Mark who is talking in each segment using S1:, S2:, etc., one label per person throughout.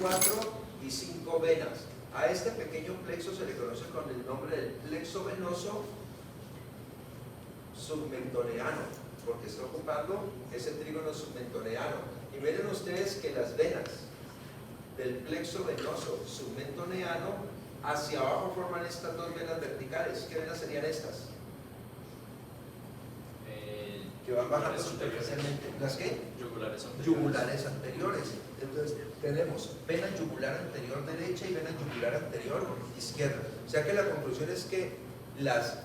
S1: 4 y 5 venas. A este pequeño plexo se le conoce con el nombre del plexo venoso submentoneano, porque está ocupando ese trígono submentoneano. Y miren ustedes que las venas del plexo venoso submentoneano hacia abajo forman estas dos venas verticales. ¿Qué venas serían estas? Que van bajando superficialmente. ¿Las qué?
S2: Yugulares anteriores.
S1: Yugulares anteriores. Entonces tenemos vena yugular anterior derecha y vena yugular anterior izquierda. O sea que la conclusión es que las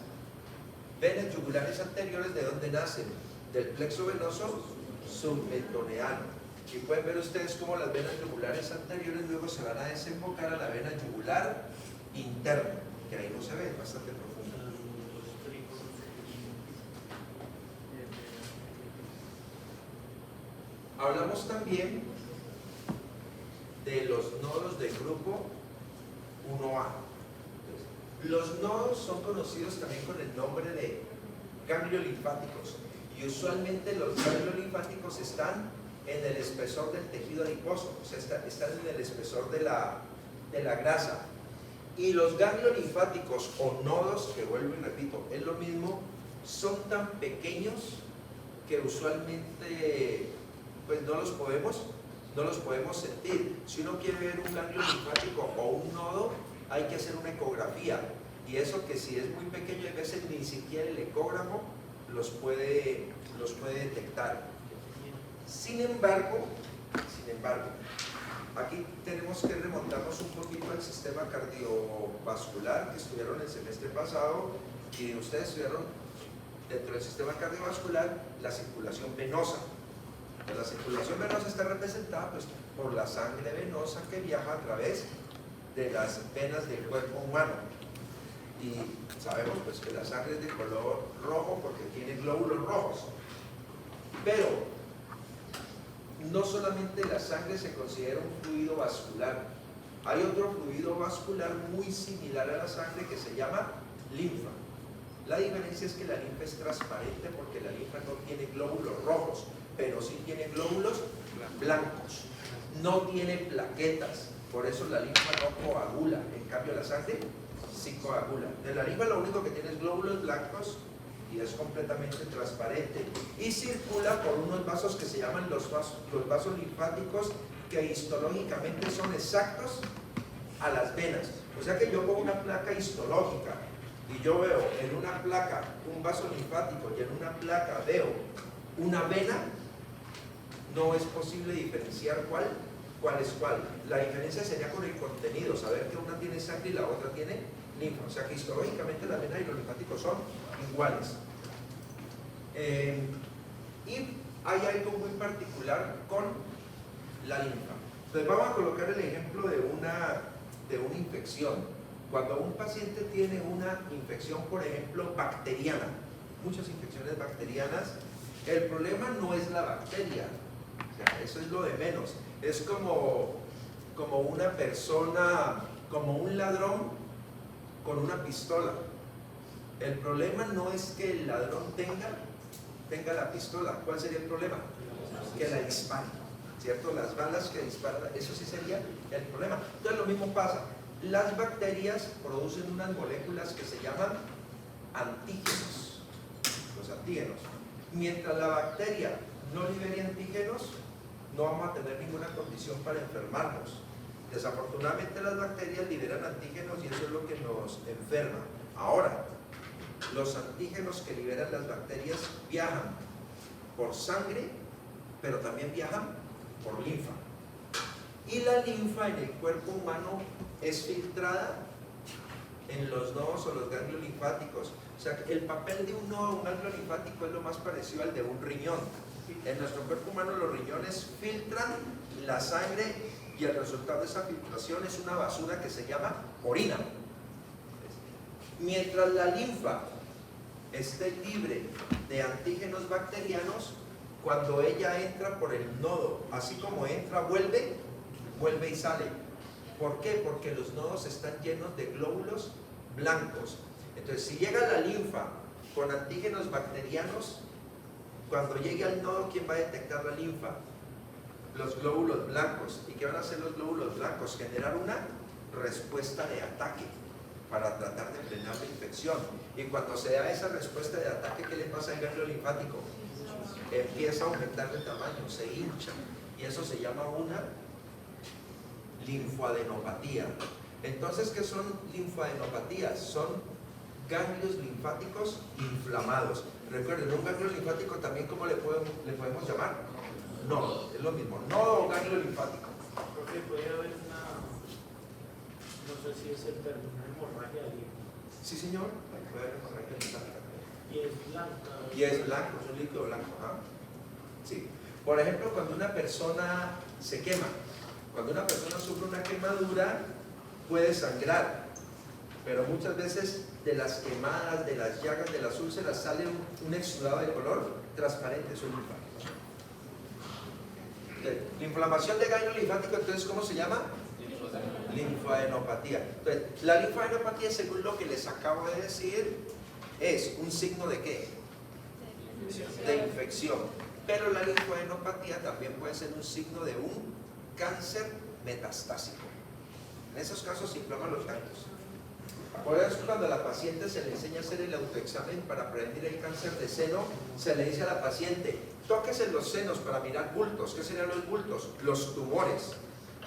S1: venas yugulares anteriores, ¿de dónde nacen? Del plexo venoso submentoneano. Y pueden ver ustedes cómo las venas yugulares anteriores luego se van a desembocar a la vena yugular interna, que ahí no se ve, es bastante profunda. Hablamos también de los nodos del grupo 1A. Los nodos son conocidos también con el nombre de gangliolinfáticos, y usualmente los gangliolinfáticos están en el espesor del tejido adiposo, o sea, están en el espesor de la grasa. Y los gangliolinfáticos o nodos, que vuelvo y repito, es lo mismo, son tan pequeños que usualmente pues no los podemos sentir. Si uno quiere ver un ganglio linfático o un nodo, hay que hacer una ecografía, y eso que si es muy pequeño, a veces ni siquiera el ecógrafo los puede detectar. Sin embargo, aquí tenemos que remontarnos un poquito al sistema cardiovascular que estudiaron el semestre pasado, y ustedes estudiaron dentro del sistema cardiovascular la circulación venosa. La circulación venosa está representada pues, por la sangre venosa que viaja a través de las venas del cuerpo humano. Y sabemos pues, que la sangre es de color rojo porque tiene glóbulos rojos. Pero no solamente la sangre se considera un fluido vascular, hay otro fluido vascular muy similar a la sangre que se llama linfa. La diferencia es que la linfa es transparente porque la linfa no tiene glóbulos rojos, pero sí tiene glóbulos blancos, no tiene plaquetas, por eso la linfa no coagula, en cambio la sangre sí coagula. De la linfa lo único que tiene es glóbulos blancos y es completamente transparente, y circula por unos vasos que se llaman los vasos linfáticos, que histológicamente son exactos a las venas. O sea que yo pongo una placa histológica y yo veo en una placa un vaso linfático y en una placa veo una vena, no es posible diferenciar cuál es cuál. La diferencia sería con el contenido, saber que una tiene sangre y la otra tiene linfa. O sea que histológicamente las venas y los linfáticos son iguales. Y hay algo muy particular con la linfa. Entonces vamos a colocar el ejemplo de una infección. Cuando un paciente tiene una infección, por ejemplo, bacteriana, muchas infecciones bacterianas, el problema no es la bacteria, o sea, eso es lo de menos. Es como una persona, como un ladrón con una pistola. El problema no es que el ladrón tenga la pistola. ¿Cuál sería el problema? Que la dispare, ¿cierto? Las balas que disparan, eso sí sería el problema. Entonces lo mismo pasa. Las bacterias producen unas moléculas que se llaman antígenos, los antígenos. Mientras la bacteria no libere antígenos, no vamos a tener ninguna condición para enfermarnos. Desafortunadamente las bacterias liberan antígenos y eso es lo que nos enferma. Ahora, los antígenos que liberan las bacterias viajan por sangre, pero también viajan por linfa. Y la linfa en el cuerpo humano es filtrada en los nodos o los ganglios linfáticos. O sea, el papel de un nodo, un ganglio linfático, es lo más parecido al de un riñón. En nuestro cuerpo humano los riñones filtran la sangre y el resultado de esa filtración es una basura que se llama orina. Mientras la linfa esté libre de antígenos bacterianos, cuando ella entra por el nodo, así como entra, vuelve y sale. ¿Por qué? Porque los nodos están llenos de glóbulos blancos. Entonces, si llega la linfa con antígenos bacterianos, cuando llegue al nodo, ¿quién va a detectar la linfa? los glóbulos blancos. ¿Y qué van a hacer los glóbulos blancos? Generar una respuesta de ataque para tratar de frenar la infección. Y cuando se da esa respuesta de ataque, ¿qué le pasa al ganglio linfático? Empieza a aumentar de tamaño, se hincha. Y eso se llama una linfoadenopatía. Entonces, ¿qué son linfoadenopatías? Son ganglios linfáticos inflamados. Recuerden, un ganglio linfático también, ¿cómo le podemos llamar? Nodo, es lo mismo, nodo o ganglio linfático.
S2: Porque puede haber una, no sé si es el término, una hemorragia de linfa.
S1: Sí, señor, puede haber hemorragia linfática.
S2: Y es blanca.
S1: Y es blanco, es un líquido blanco. ¿Ah? Sí. Por ejemplo, cuando una persona se quema, cuando una persona sufre una quemadura, puede sangrar, pero muchas veces de las quemadas, de las llagas, de las úlceras, sale un exudado de color transparente, eso es linfático. La inflamación de ganglio linfático, entonces, ¿cómo se llama? Linfoadenopatía. Entonces, la linfoadenopatía, según lo que les acabo de decir, es un signo de ¿qué? De infección. Pero la linfoadenopatía también puede ser un signo de un cáncer metastásico. En esos casos se inflaman los ganglios. Por eso, cuando a la paciente se le enseña a hacer el autoexamen para prevenir el cáncer de seno, se le dice a la paciente: tóquese los senos para mirar bultos. ¿Qué serían los bultos? Los tumores.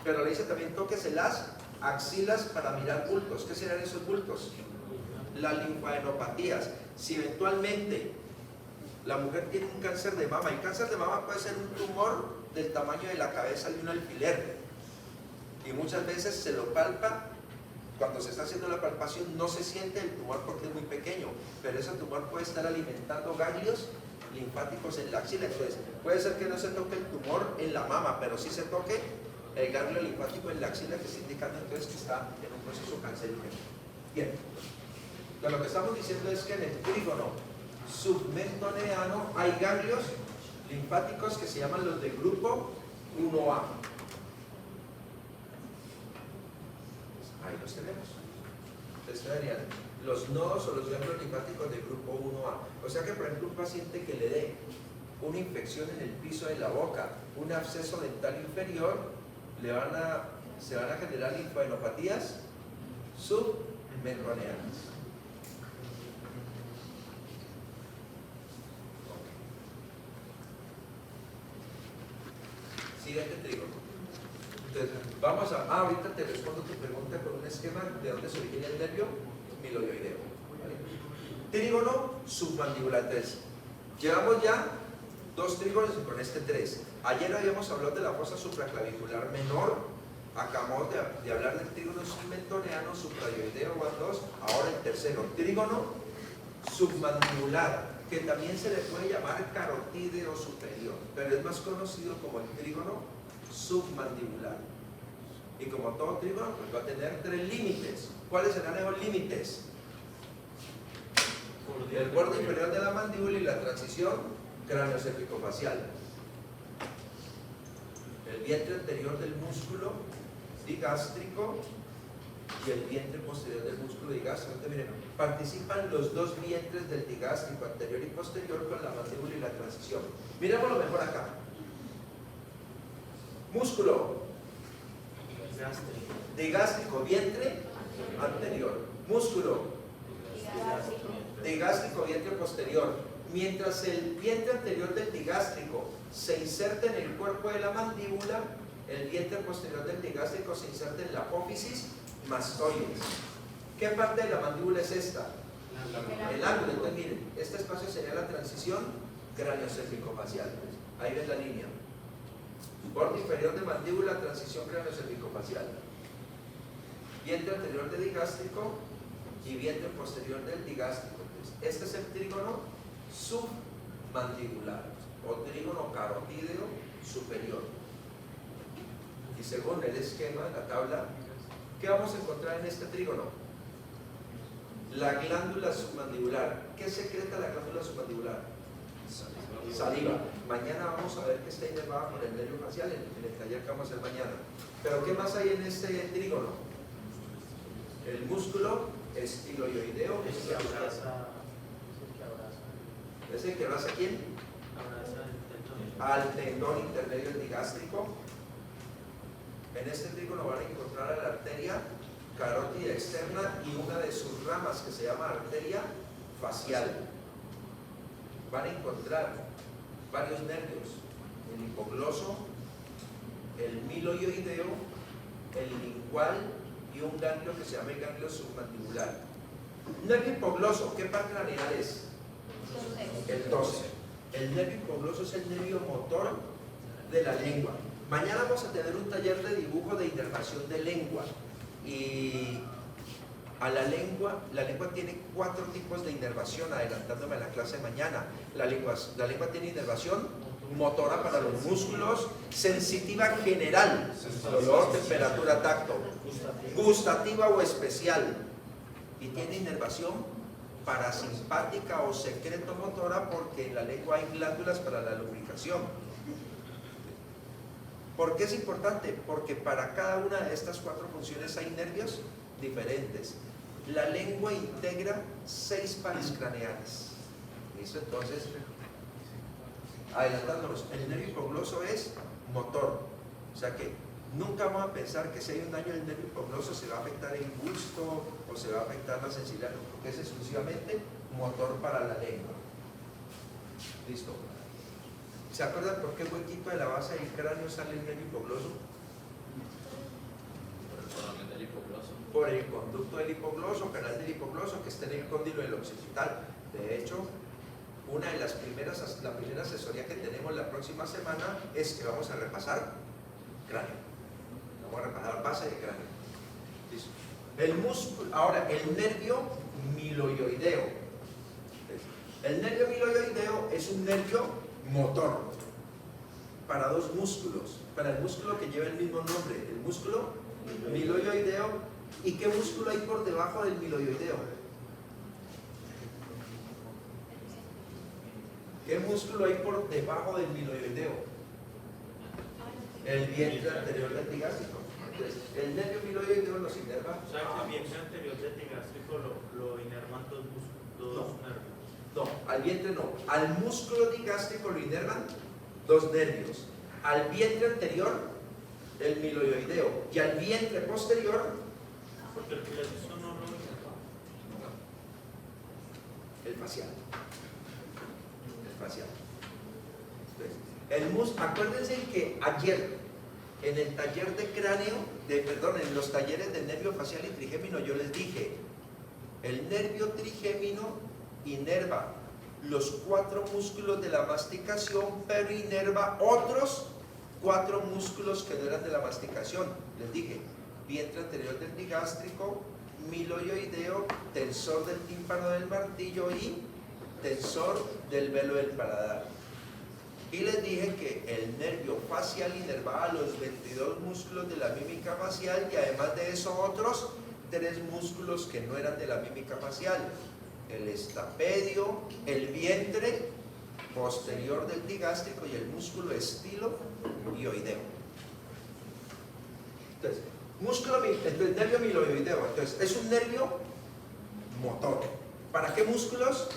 S1: Pero le dice también: tóquese las axilas para mirar bultos. ¿Qué serían esos bultos? Las linfoadenopatías. Si eventualmente la mujer tiene un cáncer de mama, el cáncer de mama puede ser un tumor del tamaño de la cabeza de un alfiler, y muchas veces se lo palpa. Cuando se está haciendo la palpación no se siente el tumor porque es muy pequeño, pero ese tumor puede estar alimentando ganglios linfáticos en la axila. Entonces, puede ser que no se toque el tumor en la mama, pero sí se toque el ganglio linfático en la axila, que está indicando entonces que está en un proceso cancerígeno. Bien, entonces, lo que estamos diciendo es que en el trígono submentoneano hay ganglios linfáticos que se llaman los del grupo 1A. Ahí los tenemos. Entonces serían los nodos o los ganglios linfáticos del grupo 1A. O sea que, por ejemplo, un paciente que le dé una infección en el piso de la boca, un absceso dental inferior, se van a generar linfoadenopatías submentoneanas. Siguiente trígono. Entonces, vamos a... ahorita te respondo tu pregunta con un esquema de dónde se origina el nervio miloioideo. ¿Vale? Trígono submandibular 3. Llevamos ya 2 trígonos y con este 3. Ayer habíamos hablado de la fosa supraclavicular menor. Acabamos de hablar del trígono submentoneano, supraioideo, van 2. Ahora el tercero, trígono submandibular, que también se le puede llamar carotídeo superior, pero es más conocido como el trígono submandibular. Y como todo trígono, pues va a tener 3 límites. ¿Cuáles serán esos límites? El borde inferior de la mandíbula y la transición cráneo-cervicofacial. El vientre anterior del músculo digástrico y el vientre posterior del músculo digástrico. Entonces, miren, participan los 2 vientres del digástrico anterior y posterior con la mandíbula y la transición. Miremoslo mejor acá. Músculo digástrico, vientre anterior. Músculo digástrico, vientre posterior. Mientras el vientre anterior del digástrico se inserta en el cuerpo de la mandíbula, el vientre posterior del digástrico se inserta en la apófisis mastoides. ¿Qué parte de la mandíbula es esta? El ángulo. Entonces, miren, este espacio sería la transición cráneo-cervicofacial. Ahí ven la línea. Borde inferior de mandíbula, transición cráneo-cervicofacial. Vientre anterior del digástrico y vientre posterior del digástrico. Este es el trígono submandibular o trígono carotídeo superior. Y según el esquema de la tabla, ¿qué vamos a encontrar en este trígono? La glándula submandibular. ¿Qué secreta la glándula submandibular? Saliva. Mañana vamos a ver que está inervada por el nervio facial en el taller que vamos a hacer mañana. Pero ¿qué más hay en este trígono? El músculo estiloioideo.
S2: Es el que abraza.
S1: ¿Es el que abraza quién?
S2: Abraza el tendón.
S1: al tendón intermedio del digástrico. En este trígono van a encontrar a la arteria carótida externa y una de sus ramas que se llama arteria facial. Van a encontrar varios nervios: el hipogloso, el miloioideo, el lingual y un ganglio que se llama el ganglio submandibular. Nervio hipogloso, ¿qué parte craneal es? El tórax. El nervio hipogloso es el nervio motor de la lengua. Mañana vamos a tener un taller de dibujo de inervación de lengua. Y a la lengua tiene 4 tipos de inervación, adelantándome a la clase de mañana. La lengua tiene inervación motora para los músculos, sensitiva general, dolor, temperatura, tacto, gustativa o especial, y tiene inervación parasimpática o secretomotora porque en la lengua hay glándulas para la lubricación. ¿Por qué es importante? Porque para cada una de estas 4 funciones hay nervios diferentes. La lengua integra 6 pares craneales. ¿Listo? Entonces, adelantándonos, el nervio hipogloso es motor. O sea que nunca vamos a pensar que si hay un daño del nervio hipogloso se va a afectar el gusto o se va a afectar la sensibilidad, porque es exclusivamente motor para la lengua. ¿Listo? ¿Se acuerdan por qué huequito de la base del cráneo sale el nervio hipogloso? Por el conducto del hipogloso, canal del hipogloso que está en el cóndilo del occipital. De hecho, la primera asesoría que tenemos la próxima semana es que vamos a repasar cráneo. Vamos a repasar base de cráneo. ¿Listo? El músculo, ahora el nervio miloioideo. El nervio miloioideo es un nervio motor para 2 músculos, para el músculo que lleva el mismo nombre, el músculo miloioideo. ¿Y qué músculo hay por debajo del miloioideo? ¿Qué músculo hay por debajo del miloioideo? El vientre anterior del digástrico. Entonces, el nervio miloioideo nos inerva.
S2: O sea, que el vientre anterior del digástrico lo inervan 2 nervios.
S1: No, al vientre no. Al músculo digástrico lo inervan 2 nervios. Al vientre anterior, el miloioideo. Y al vientre posterior,
S2: porque el piloto no lo inerva.
S1: El facial. El facial. Entonces, acuérdense que ayer, en el taller de cráneo, en los talleres del nervio facial y trigémino, yo les dije, el nervio trigémino inerva los 4 músculos de la masticación, pero inerva otros 4 músculos que no eran de la masticación. Les dije, vientre anterior del digástrico, miloioideo, tensor del tímpano del martillo y tensor del velo del paladar. Y les dije que el nervio facial inervaba los 22 músculos de la mímica facial y además de eso otros 3 músculos que no eran de la mímica facial: el estapedio, el vientre posterior del digástrico y el músculo estiloioideo. Entonces, nervio miloioideo, entonces, es un nervio motor. ¿Para qué músculos?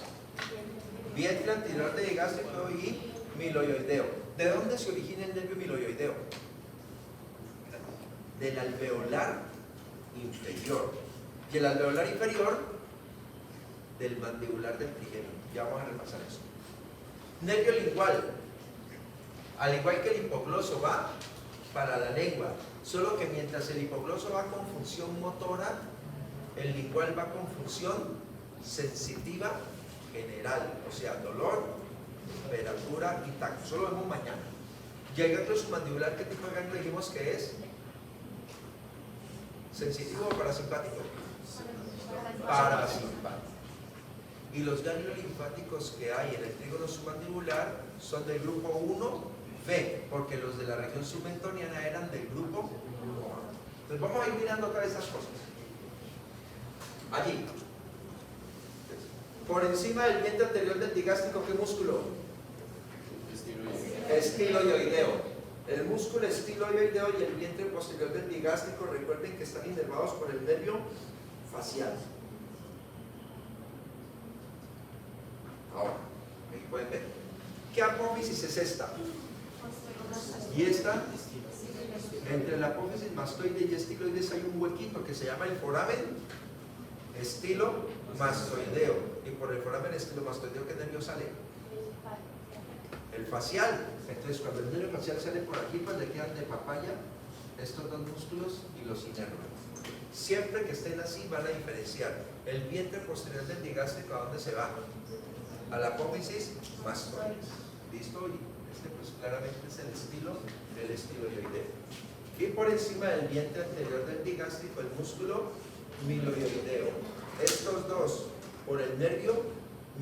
S1: Vientre anterior del digástrico y miloioideo. ¿De dónde se origina el nervio miloioideo? Del alveolar inferior. Y el alveolar inferior del mandibular del trigémino. Ya vamos a repasar eso. Nervio lingual. Al igual que el hipogloso va para la lengua, solo que mientras el hipogloso va con función motora, el lingual va con función sensitiva general, o sea, dolor, temperatura y tacto. Solo vemos mañana. Y el ganglio submandibular, ¿qué tipo de ganglio dijimos que es? ¿Sensitivo o parasimpático? Parasimpático. Y los ganglios linfáticos que hay en el trígono submandibular son del grupo 1B, porque los de la región submentoniana eran del grupo 1. Entonces vamos a ir mirando acá estas cosas. Allí, por encima del vientre anterior del digástrico, ¿qué músculo? Estiloioideo. El músculo estiloioideo y el vientre posterior del digástrico, recuerden que están inervados por el nervio facial. Ahora, ahí pueden ver. ¿Qué apófisis es esta? Y esta, entre la apófisis mastoide y estiloides hay un huequito que se llama el foramen estilomastoideo. Y por el foramen estilomastoideo, ¿qué nervio sale? El facial. Entonces, cuando el nervio facial sale por aquí, pues le quedan de papaya estos dos músculos y los inervan. Siempre que estén así, van a diferenciar el vientre posterior del digástrico. ¿A dónde se va? A la apófisis mastoides. ¿Listo? Y este, pues claramente es el estiloideo. Y por encima del vientre anterior del digástrico, el músculo miloioideo. Estos dos por el nervio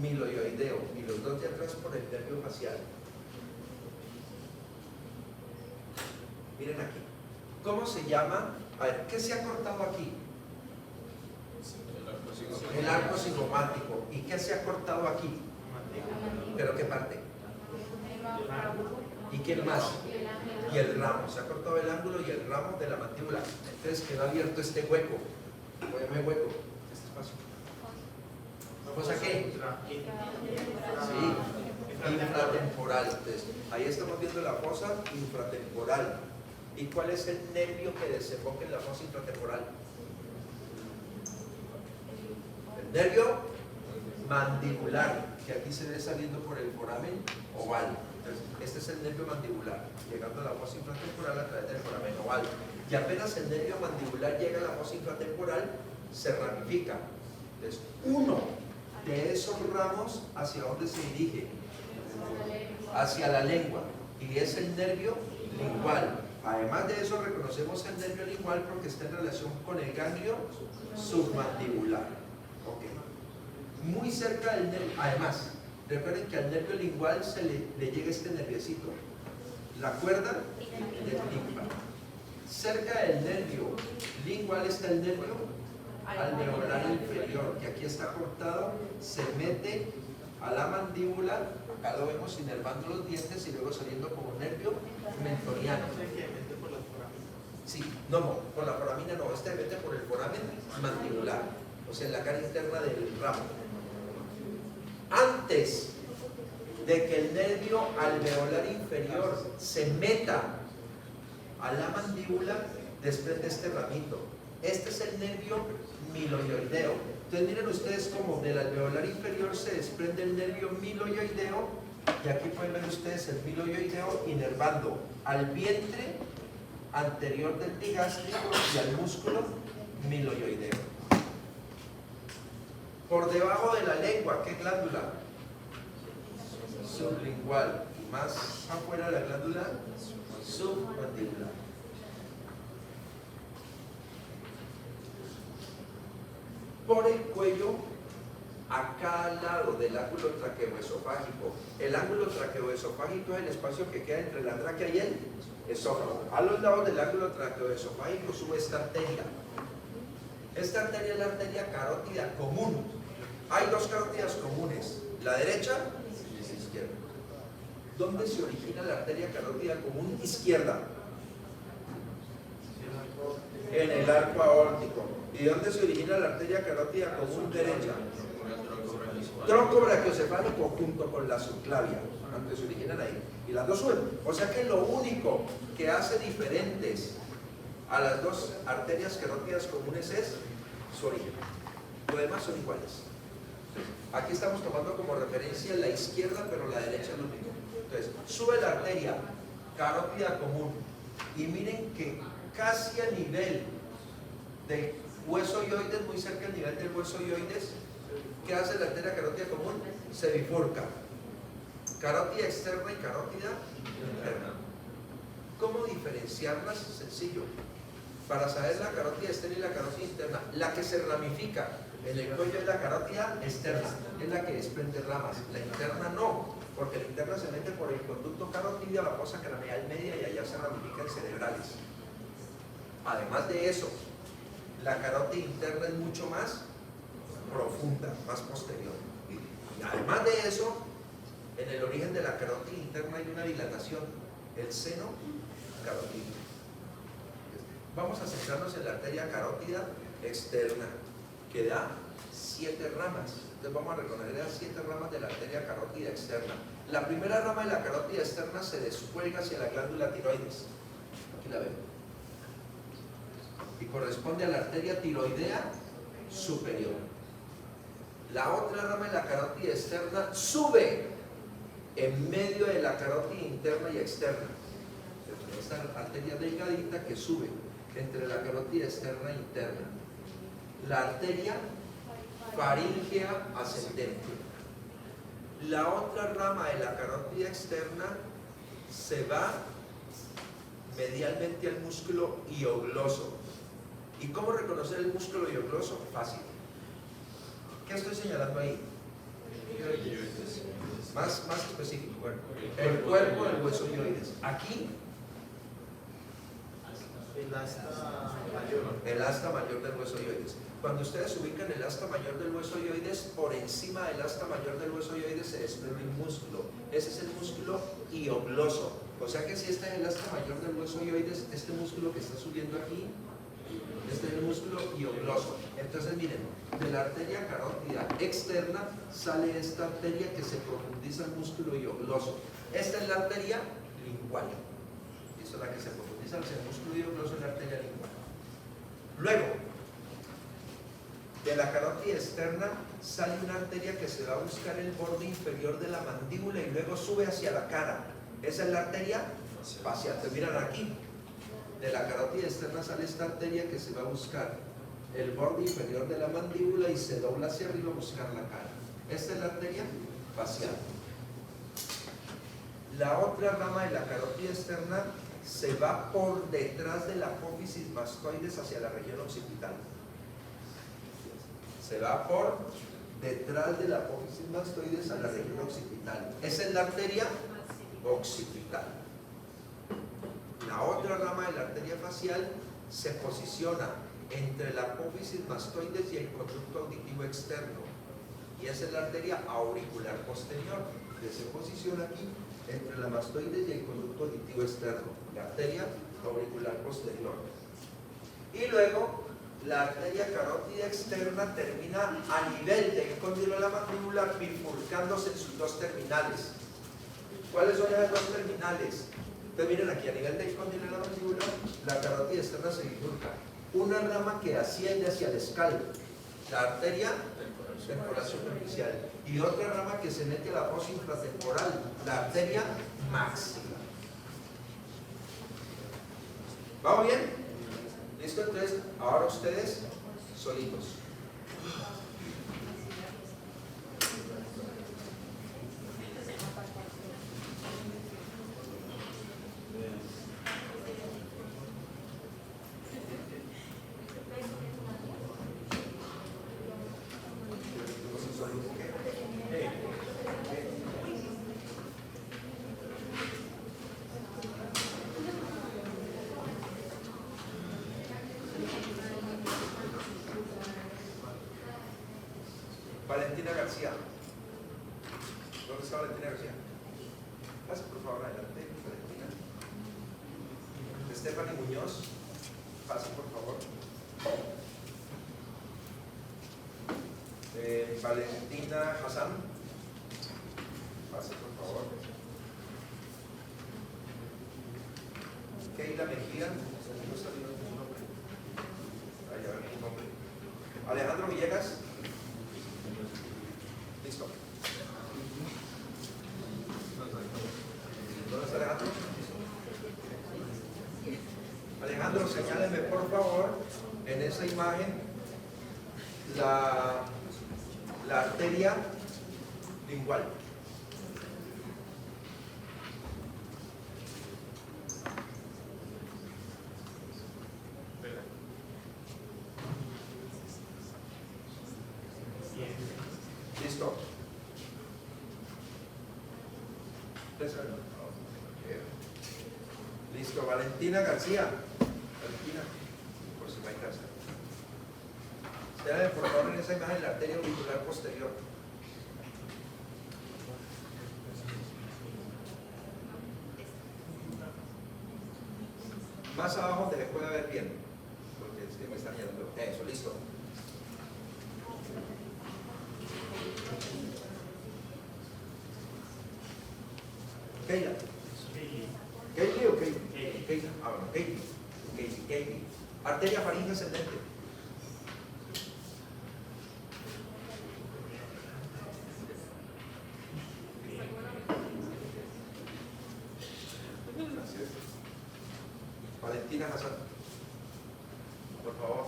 S1: miloioideo y los dos de atrás por el nervio facial. Miren aquí. ¿Cómo se llama? A ver, ¿qué se ha cortado aquí? El arco cigomático. ¿Y qué se ha cortado aquí? ¿Pero qué parte? ¿Y quién más? Y el ramo. Se ha cortado el ángulo y el ramo de la mandíbula. Entonces quedó abierto este hueco. Mueve hueco. Este espacio. ¿Cosa qué? Sí, infratemporal. Entonces, ahí estamos viendo la fosa infratemporal. ¿Y cuál es el nervio que desemboca en la fosa infratemporal? El nervio mandibular, que aquí se ve saliendo por el foramen oval. Entonces, este es el nervio mandibular, llegando a la fosa infratemporal a través del foramen oval. Y apenas el nervio mandibular llega a la fosa infratemporal, se ramifica. Entonces, uno de esos ramos, ¿hacia dónde se dirige? Hacia la lengua. Y es el nervio lingual. Además de eso, reconocemos el nervio lingual porque está en relación con el ganglio submandibular. Okay. Muy cerca del nervio. Además, recuerden que al nervio lingual se le llega este nerviecito, la cuerda del tímpano. Cerca del nervio lingual está el nervio alveolar inferior, que aquí está cortado, se mete a la mandíbula, acá lo vemos inervando los dientes y luego saliendo como nervio mentoniano. Sí, no, por la foramina no, este mete por el foramen mandibular, o sea, en la cara interna del ramo. Antes de que el nervio alveolar inferior se meta a la mandíbula, desprende este ramito. Este es el nervio miloioideo. Entonces miren ustedes cómo del alveolar inferior se desprende el nervio miloioideo, y aquí pueden ver ustedes el miloioideo inervando al vientre anterior del digástrico y al músculo miloioideo. Por debajo de la lengua, ¿qué glándula? Sublingual. Y más afuera de la glándula submandibular. Por el cuello, a cada lado del ángulo traqueoesofágico. El ángulo traqueoesofágico es el espacio que queda entre la tráquea y el esófago. A los lados del ángulo traqueoesofágico sube esta arteria. Esta arteria es la arteria carótida común. Hay dos carótidas comunes, la derecha y la izquierda. ¿Dónde se origina la arteria carótida común izquierda? En el arco aórtico. ¿Y dónde se origina la arteria carótida común derecha? Tronco brachiocefálico junto con la subclavia. Antes se originan ahí. Y las dos suben. O sea que lo único que hace diferentes a las dos arterias carótidas comunes es su origen. Lo demás son iguales. Aquí estamos tomando como referencia la izquierda, pero la derecha es lo único. Entonces, sube la arteria carótida común. Y miren que casi a nivel del hueso ioides, muy cerca del nivel del hueso ioides, ¿qué hace la arteria carótida común? Se bifurca. Carótida externa y carótida interna. ¿Cómo diferenciarlas? Sencillo. Para saber la carótida externa y la carótida interna, la que se ramifica en el cuello es la carótida externa, es la que desprende ramas. La interna no, porque la interna se mete por el conducto carotidio a la fosa craneal media y allá se ramifican cerebrales. Además de eso, la carótida interna es mucho más profunda, más posterior. Y además de eso, en el origen de la carótida interna hay una dilatación, el seno carotídeo. Vamos a centrarnos en la arteria carótida externa. que da 7 ramas. Entonces vamos a reconocer las 7 ramas de la arteria carótida externa. La primera rama de la carótida externa se descuelga hacia la glándula tiroides. Aquí la ven. Y corresponde a la arteria tiroidea superior. La otra rama de la carótida externa sube en medio de la carótida interna y externa. Esta arteria delgadita que sube entre la carótida externa e interna. La arteria faríngea ascendente. La otra rama de la carótida externa se va medialmente al músculo hiogloso. ¿Y cómo reconocer el músculo hiogloso? Fácil. ¿Qué estoy señalando ahí? Más específico. El cuerpo del hueso hioides. Aquí, el asta mayor del hueso hioides. Cuando ustedes ubican el asta mayor del hueso hioides, por encima del asta mayor del hueso hioides se desprende un músculo. Ese es el músculo hiogloso. O sea que si este es el asta mayor del hueso hioides, este músculo que está subiendo aquí, este es el músculo hiogloso. Entonces miren, de la arteria carótida externa sale esta arteria que se profundiza el músculo hiogloso. Esta es la arteria lingual. Esta es la que se profundiza hacia el músculo hiogloso, la arteria lingual. Luego, de la carótida externa sale una arteria que se va a buscar el borde inferior de la mandíbula y luego sube hacia la cara. Esa es la arteria facial. Entonces miran aquí, de la carótida externa sale esta arteria que se va a buscar el borde inferior de la mandíbula y se dobla hacia arriba a buscar la cara. Esta es la arteria facial. La otra rama de la carótida externa se va por detrás de la apófisis mastoides hacia la región occipital. Se va por detrás de la apófisis mastoides a la región occipital. Esa es la arteria occipital. La otra rama de la arteria facial se posiciona entre la apófisis mastoides y el conducto auditivo externo. Y esa es la arteria auricular posterior, que se posiciona aquí entre la mastoides y el conducto auditivo externo. La arteria auricular posterior. Y luego, la arteria carótida externa termina a nivel del cóndilo de la mandíbula, bifurcándose en sus 2 terminales. ¿Cuáles son esas 2 terminales? Entonces miren aquí, a nivel del cóndilo de la mandíbula, la carótida externa se bifurca. Una rama que asciende hacia el escalpo, la arteria temporal superficial, y otra rama que se mete a la fosa infratemporal, la arteria maxilar. ¿Vamos bien? ¿Listo? Entonces, ahora ustedes solitos. Valentina García. ¿Dónde está Valentina García? Pase por favor adelante, Valentina. Stephanie Muñoz. Pase por favor. Valentina Hassan. Pase por favor. Keila Mejía. No salió tu nombre. Ahí a ver tu nombre. Alejandro Villegas. Listo. ¿Dónde está Alejandro? Alejandro, señáleme por favor en esa imagen la arteria lingual. Listo. Listo, Valentina García. Valentina, por si no hay casa. Señalen por favor en esa imagen la arteria auricular posterior. Más abajo donde le pueda ver bien, porque es que me están yendo. Eso, listo. arteria faringe ascendente. Gracias. Valentina Hassan, por favor.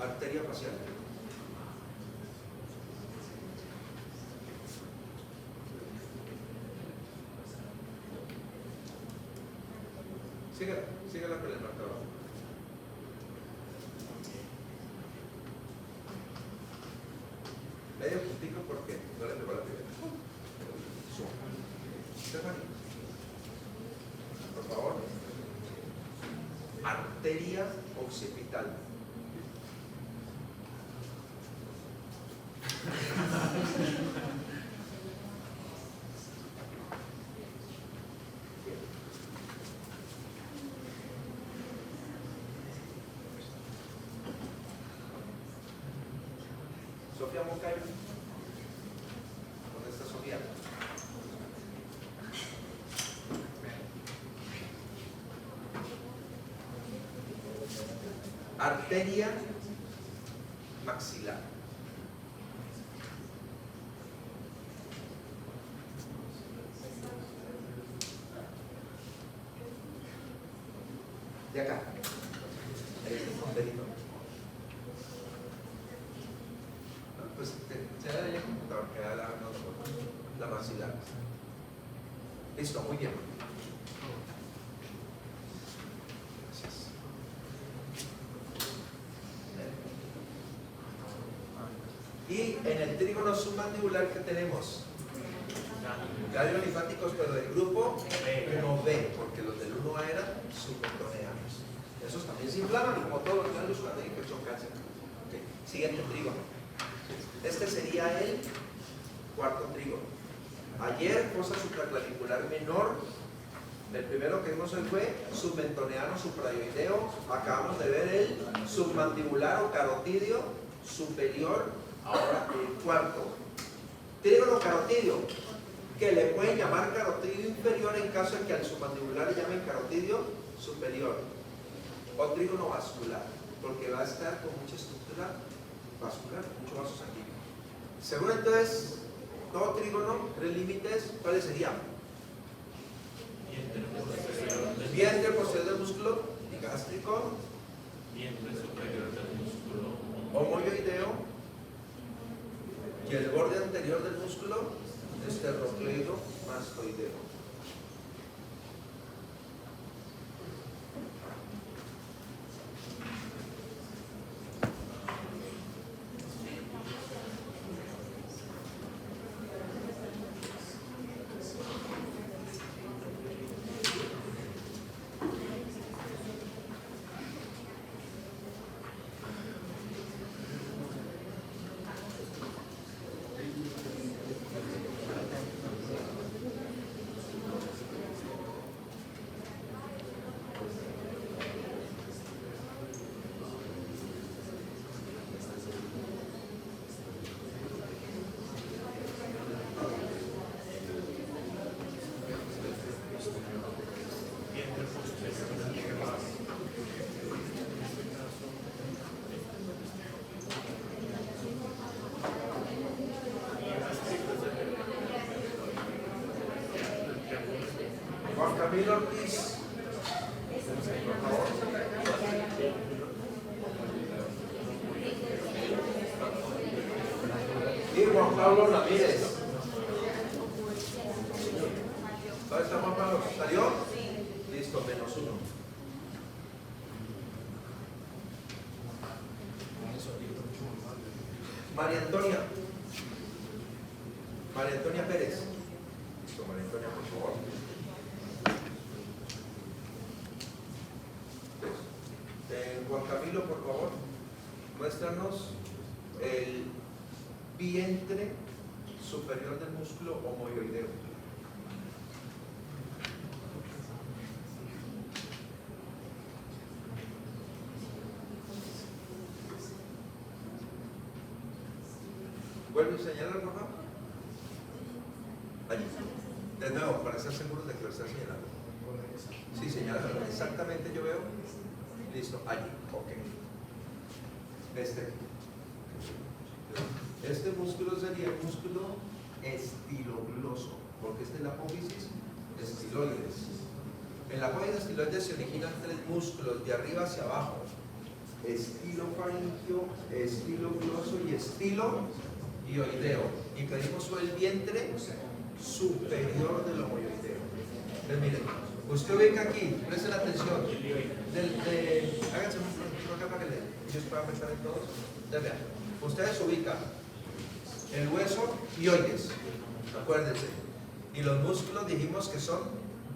S1: Arteria facial. Síguela con el marcador. Medio puntico porque no le pegó la primera. Stephanie, por favor. Arteria occipital. Sofía Moncayo. ¿Dónde está Sofía? Arteria maxilar. De acá. Ahí está el fronterito. Pues se da ahí el computador que da la maxilar. Listo, muy bien. Gracias. Y en el trígono submandibular que tenemos ganglios linfáticos, pero del grupo 1B, porque los del 1A eran submentoneanos. Esos también se inflaman, como todos los ganglios cuando hay infección cáncer. Okay. Siguiente trígono. Este sería el cuarto trígono. Ayer, fosa supraclavicular menor. El primero que vimos hoy fue submentoneano suprayoideo. Acabamos de ver el submandibular o carotidio superior. Ahora el cuarto. Trígono carotidio, que le pueden llamar carotidio inferior en caso de que al submandibular le llamen carotidio superior. O trígono vascular, porque va a estar con mucha estructura vascular, mucho vaso sanguíneo. Según entonces, todo trígono, tres límites, ¿cuáles serían? Vientre posterior del músculo gástrico,
S3: vientre superior del músculo
S1: homoyoideo, y el borde anterior del músculo esternocleidomastoideo. Juan Camilo Ortiz, por favor. Y Juan Pablo Ramírez. ¿Dónde está Juan Pablo? ¿Salió? Listo, -1. María Antonia. María Antonia Pérez. Listo, María Antonia, por favor. Juan Camilo, por favor, muéstranos el vientre superior del músculo homoyoideo. ¿Vuelve a señalar, por favor? Allí. De nuevo, para estar seguros de que lo está señalando. Sí, señora, exactamente yo veo. Listo, allí, ok. Este músculo sería el músculo estilogloso, porque esta es la apófisis estiloides. En la apófisis estiloides se originan tres músculos, de arriba hacia abajo: estilofaringio, estilogloso y estiloioideo. Y pedimos fue el vientre superior del homoioideo. Entonces miren, usted ubica aquí, presten atención, háganse un acá para que ellos puedan pensar en todos. Ya vean, ustedes ubican el hueso ioides, acuérdense, y los músculos dijimos que son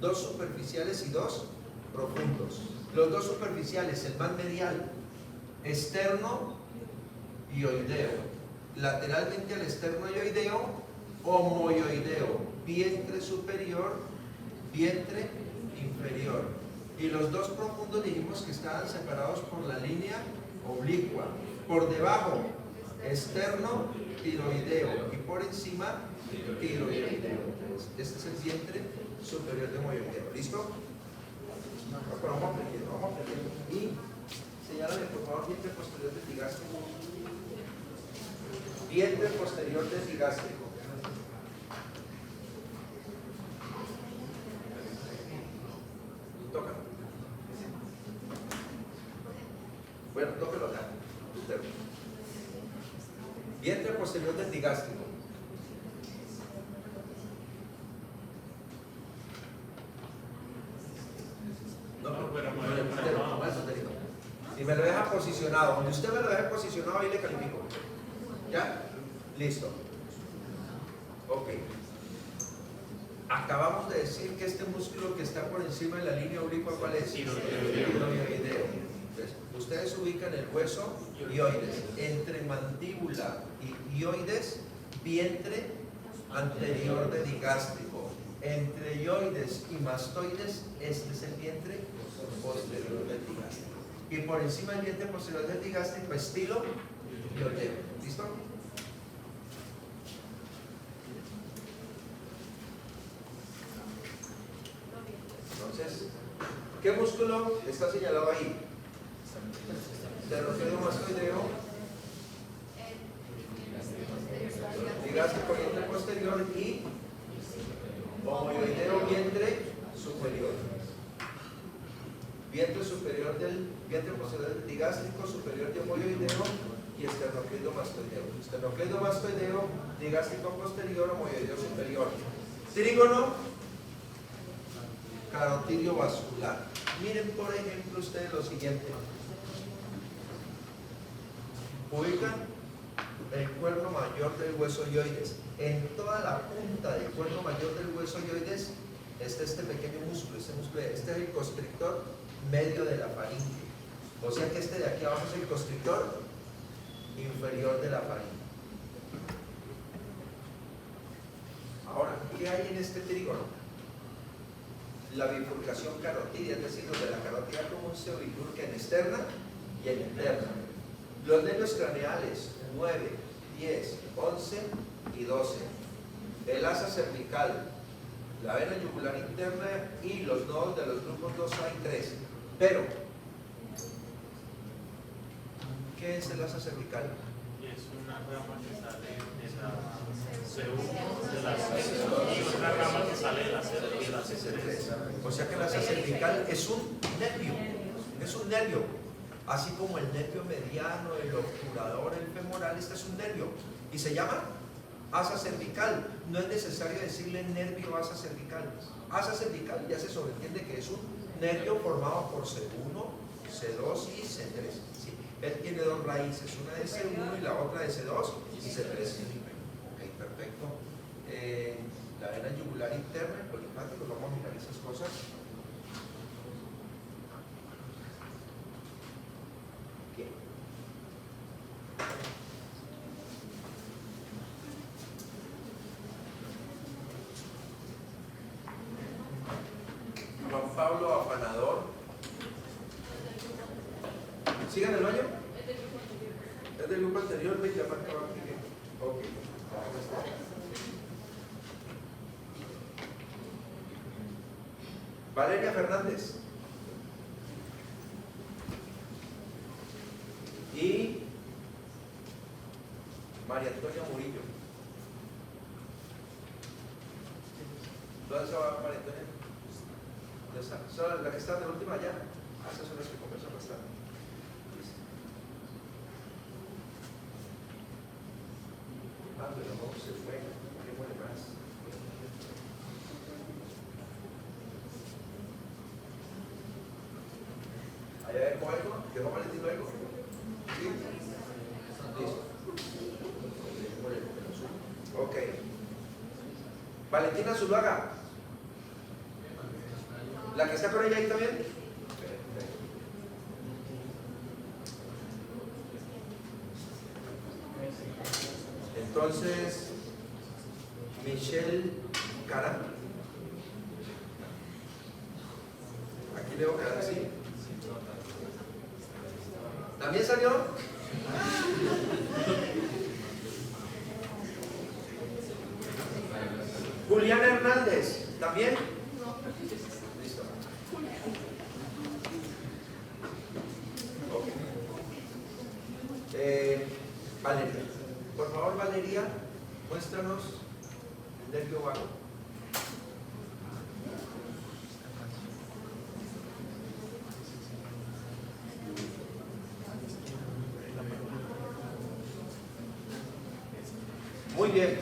S1: dos superficiales y dos profundos. Los dos superficiales, el más medial, externo ioideo, lateralmente al externo ioideo, homoioideo, vientre superior, vientre inferior. Y los dos profundos dijimos que estaban separados por la línea oblicua. Por debajo, externo tiroideo, y por encima, tiroideo. Este es el vientre superior de homoioideo. ¿Listo? Pero vamos aprendiendo, vamos aprendiendo. Y señálame por favor vientre posterior del digástrico. Vientre posterior del digástrico. Tócalo. Bueno, tócalo acá. Vientre posterior del digástrico. Si me lo deja posicionado, donde usted me lo deje posicionado, ahí le califico. ¿Ya? Listo. Ok. Acabamos de decir que este músculo que está por encima de la línea oblicua, ¿cuál es? Tiroideo. Ustedes ubican el hueso ioides. Entre mandíbula y ioides, vientre anterior de digástrico. Entre ioides y mastoides, este es el vientre posterior del digástrico. Y por encima del vientre posterior del digástrico, estilo ioideo. ¿Listo? Entonces, ¿qué músculo está señalado ahí? Sternocleidomastoideo, digástrico, vientre posterior, y homoioideo, vientre superior. Vientre superior del vientre posterior del digástrico, superior de homoioideo y esternocleidomastoideo. Esternocleidomastoideo, digástrico posterior, homoioideo superior. Trígono carotidio vascular. Miren por ejemplo ustedes lo siguiente. Ubican el cuerno mayor del hueso ioides. En toda la punta del cuerno mayor del hueso ioides está este pequeño músculo, este es el constrictor medio de la faringe. O sea que este de aquí abajo es el constrictor inferior de la faringe. Ahora, ¿qué hay en este trígono? La bifurcación carotidia, es decir, donde la carótida común se bifurca en externa y en interna. Los nervios craneales 9, 10, 11 y 12. El asa cervical, la vena yugular interna y los nodos de los grupos 2A y 3. Pero, ¿qué es el asa cervical?
S2: Es una rama que sale de la C1 de la C2 y una rama que sale de la C2 y de la C3.
S1: O sea que el asa cervical es un nervio, así como el nervio mediano, el obturador, el femoral, este es un nervio y se llama asa cervical. No es necesario decirle nervio asa cervical. Asa cervical ya se sobreentiende que es un nervio formado por C1, C2 y C3. Sí. Él tiene dos raíces, una de C1 y la otra de C2 y C3. Ok, perfecto. La vena yugular interna, el polinfático, vamos a mirar esas cosas. Bien. Juan Pablo Afanador. ¿Sigan el baño? Es del grupo anterior, me llaman abajo. Ok. Valeria Fernández. Y María Antonia Murillo. ¿Dónde se va María Antonia? ¿Dónde está? ¿Son la que está de última ya? Esas son las que conversan bastante. Pero no se fue. ¿Qué muere más? ¿Allá dejó algo? ¿Dejó Valentín algo? ¿Sí? Listo. Ok. Valentina Zuluaga. ¿La que está con ella ahí también? Perfecto. Entonces, Michelle Cara. Aquí debo quedar así. ¿También salió? Juliana Hernández, ¿también? Listo. Okay. Valeria. Por favor, Valeria, muéstranos el nervio vago. Muy bien.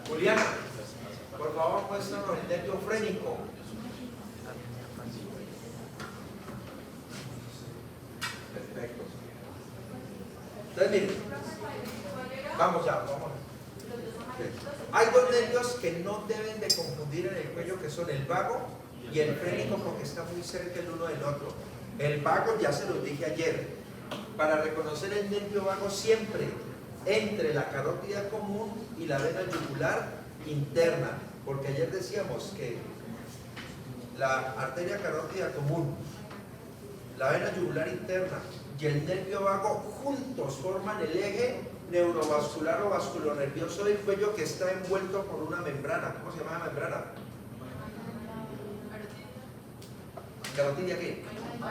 S1: Juliana, por favor, muéstranos el nervio frénico. Perfecto. Entonces, miren, vamos ya, vamos. Hay dos nervios que no deben de confundir en el cuello, que son el vago y el frénico, porque están muy cerca el uno del otro. El vago ya se los dije ayer. Para reconocer el nervio vago siempre entre la carótida común y la vena yugular interna, porque ayer decíamos que la arteria carótida común, la vena yugular interna y el nervio vago juntos forman el eje neurovascular o vasculonervioso del cuello, que está envuelto por una membrana. ¿Cómo se llama la membrana? ¿Carotidia qué?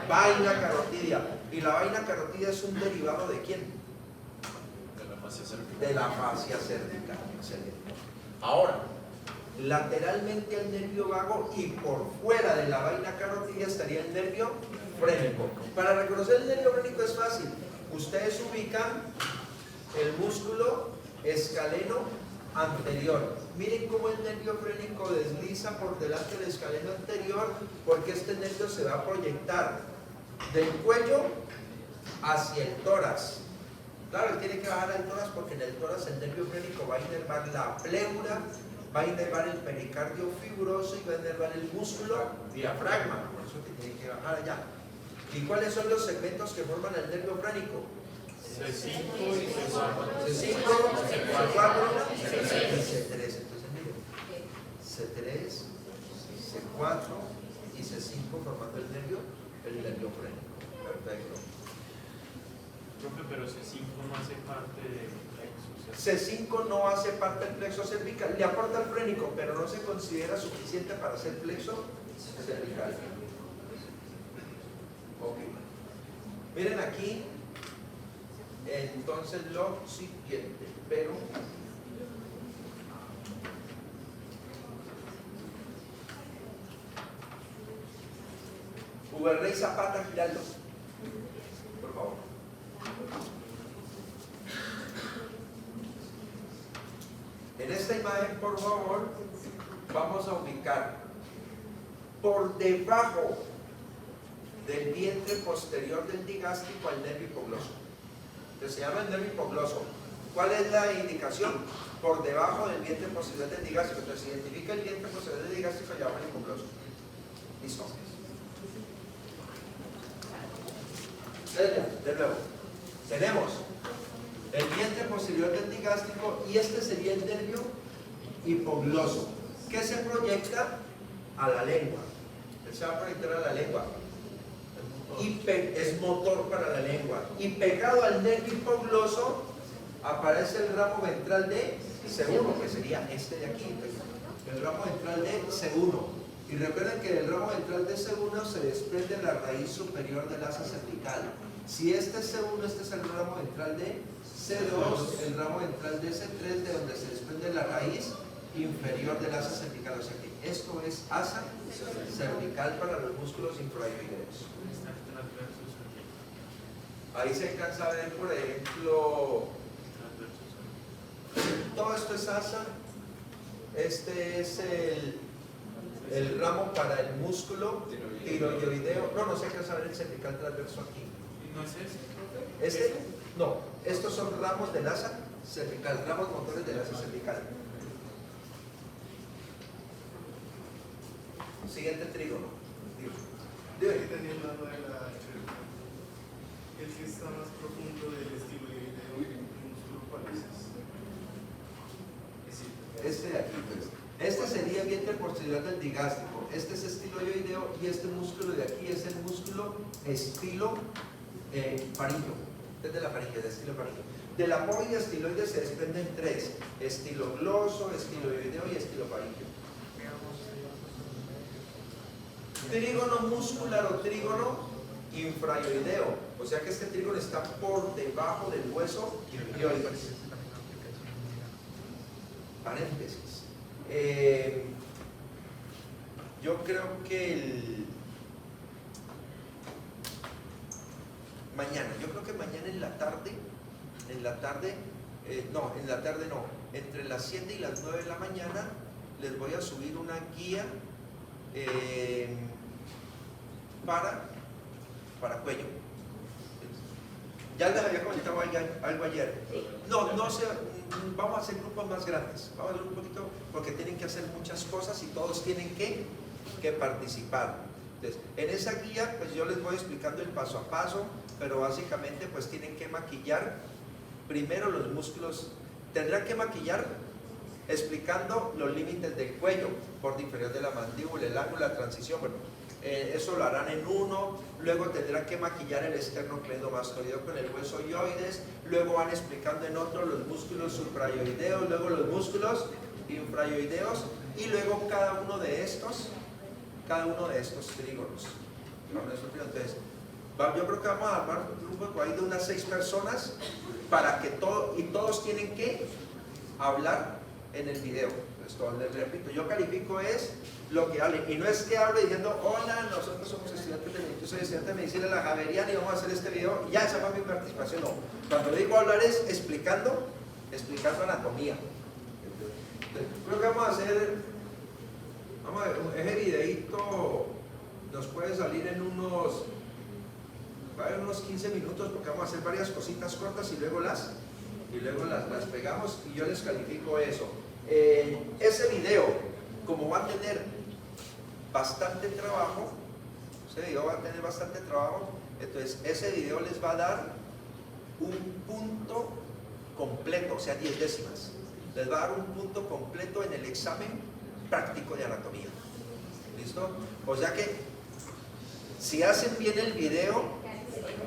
S1: Vaina carotidia. ¿Y la vaina carotidia es un derivado de quién?
S3: De la fascia cervical.
S1: De la fascia cervical. Excelente. Ahora, lateralmente al nervio vago y por fuera de la vaina carotidia estaría el nervio frénico. Para reconocer el nervio frénico es fácil. Ustedes ubican el músculo escaleno anterior. Miren cómo el nervio frénico desliza por delante del escaleno anterior, porque este nervio se va a proyectar del cuello hacia el tórax. Claro, él tiene que bajar al tórax, porque en el tórax el nervio frénico va a inervar la pleura, va a inervar el pericardio fibroso y va a inervar el músculo diafragma. Por eso que tiene que bajar allá. ¿Y cuáles son los segmentos que forman el nervio frénico?
S2: C5 y C4.
S1: C5, C4 y C3. Entonces miren, C3, C4 y C5 formando el nervio frénico. Perfecto.
S2: Profe, pero C5 no hace parte del plexo.
S1: C5 no hace parte del plexo cervical, le aporta el frénico, pero no se considera suficiente para ser plexo cervical. Ok. Miren aquí, entonces lo siguiente, pero Uberrey Zapata Giraldo, por favor. En esta imagen, por favor, vamos a ubicar por debajo del vientre posterior del digástrico al nervio hipogloso, que se llama el nervio hipogloso. ¿Cuál es la indicación? Por debajo del vientre posterior del digástrico. Entonces, se identifica el vientre posterior del digástrico y llama el hipogloso. Listo. De nuevo, tenemos el vientre posterior del digástrico y este sería el nervio hipogloso, que se proyecta a la lengua. Él se va a proyectar a la lengua. Es motor para la lengua. Y pegado al nervio hipogloso aparece el ramo ventral de C1, que sería este de aquí. el ramo ventral de C1. Y recuerden que del ramo ventral de C1 se desprende la raíz superior del asa cervical. Si este es C1, este es el ramo ventral de C2, el ramo ventral de C3, de donde se desprende la raíz inferior del asa cervical. O sea que esto es asa cervical para los músculos infraoideos. Ahí se alcanza a ver, por ejemplo, todo esto es asa. Este es el ramo para el músculo tiroideo. No se alcanza a ver el cervical transverso aquí.
S2: ¿No es ese, profe?
S1: Este, no, estos son ramos del asa cervical, ramos motores del asa cervical. Siguiente trígono.
S4: Aquí tenía el lado de la cervical. El que está más profundo del estiloideo y el músculo, ¿cuál es ese?
S1: Este de aquí, pues. Este sería vientre posterior del digástrico. Este es estiloideo y este músculo de aquí es el músculo estilo faríngeo. Desde la faringe, de estilo faríngeo. De la póvida estiloide se desprenden tres: estilogloso, estiloideo y estilofaríngeo. Trígono muscular o trígono infraoideo. O sea que este trígono está por debajo del hueso tiroideo. Paréntesis. Yo creo que mañana en la tarde, entre las 7 y las 9 de la mañana les voy a subir una guía para cuello. Ya les había comentado algo ayer. No sé, vamos a hacer grupos más grandes. Vamos a hacer un poquito, porque tienen que hacer muchas cosas y todos tienen que participar. Entonces, en esa guía, pues yo les voy explicando el paso a paso, pero básicamente pues tienen que maquillar primero los músculos. Tendrán que maquillar explicando los límites del cuello, borde inferior de la mandíbula, el ángulo, la transición. Bueno, eso lo harán en uno. Luego tendrán que maquillar el esternocleidomastoideo con el hueso ioides. Luego van explicando en otro los músculos suprayoideos, luego los músculos infrayoideos, y luego cada uno de estos trígonos. Entonces, yo creo que vamos a armar un grupo ahí de unas 6 personas para que todos tienen que hablar en el video. Esto les repito, yo califico es lo que hable, y no es que hable diciendo hola, nosotros somos estudiantes yo soy estudiante de medicina de la Javeriana y vamos a hacer este video, y ya esa fue mi participación. No, cuando digo hablar es explicando anatomía. Creo que vamos a ver, ese videito nos puede salir en unos 15 minutos, porque vamos a hacer varias cositas cortas y luego las pegamos, y yo les califico eso. Ese video, como va a tener bastante trabajo, entonces ese video les va a dar un punto completo, o sea 10 décimas. Les va a dar un punto completo en el examen práctico de anatomía. ¿Listo? O sea que si hacen bien el video,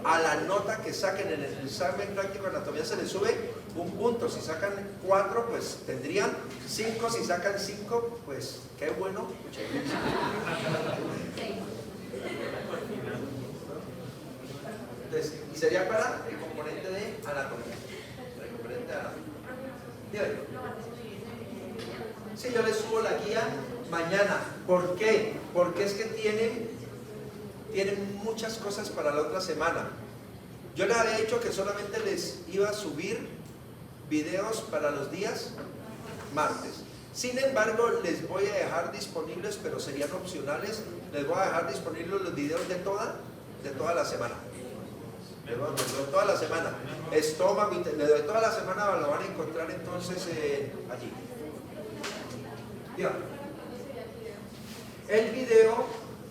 S1: a la nota que saquen en el examen práctico de anatomía se les sube un punto. Si sacan 4, pues tendrían 5. Si sacan 5, pues qué bueno. Entonces, y sería para el componente de anatomía. Sí, yo les subo la guía mañana. ¿Por qué? Porque es que tienen muchas cosas para la otra semana. Yo les había dicho que solamente les iba a subir videos para los días martes. Sin embargo, les voy a dejar disponibles, pero serían opcionales, les voy a dejar disponibles los videos de toda la semana. De toda la semana. Estómago, de toda la semana lo van a encontrar entonces allí. Ya. El video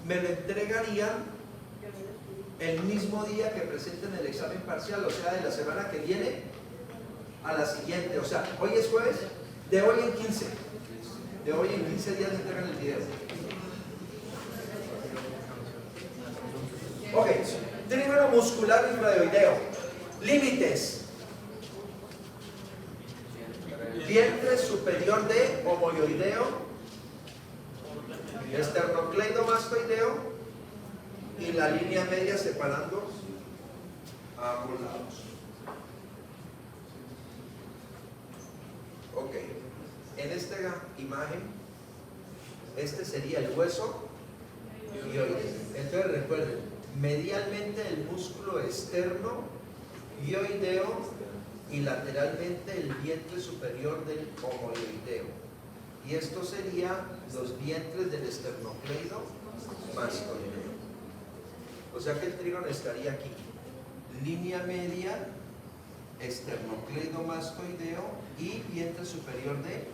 S1: me lo entregarían el mismo día que presenten el examen parcial, o sea, de la semana que viene a la siguiente. O sea, hoy es jueves, de hoy en 15 días entregan el video. Ok, trígono muscular infraoideo. Límites: vientre superior de omoioideo, Esternocleidomastoideo y la línea media separando a ambos lados. Ok, en esta imagen, este sería el hueso hioides. Entonces recuerden, medialmente el músculo externo hioideo y lateralmente el vientre superior del homohioideo. Y esto sería los vientres del esternocleido mastoideo. O sea que el trígono estaría aquí. Línea media, esternocleido mastoideo y vientre superior de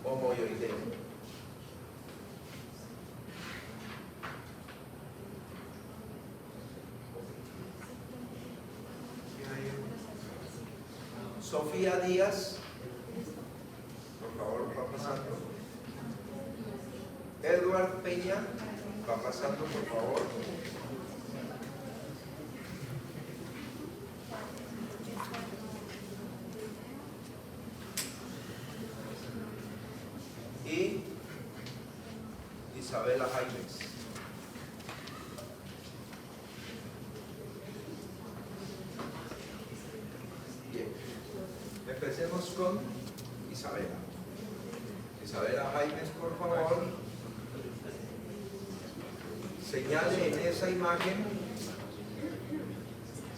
S1: homohioideo. Sofía Díaz, por favor, va pasando. Edward Peña, va pasando, por favor. Y Isabela Jaimes. Bien, empecemos con Isabela. Isabela Jaimes, por favor. Señale en esa imagen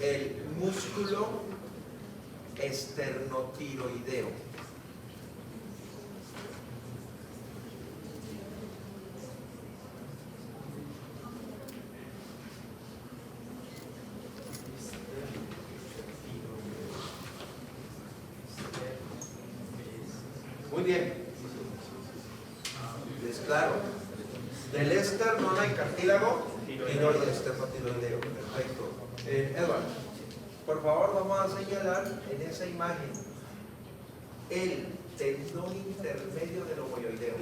S1: el músculo esternotiroideo. Muy bien. Es claro. Del esterno hay cartílago tiroideo, esternotiroideo. Perfecto. Edward, por favor vamos a señalar en esa imagen el tendón intermedio del homohioideo.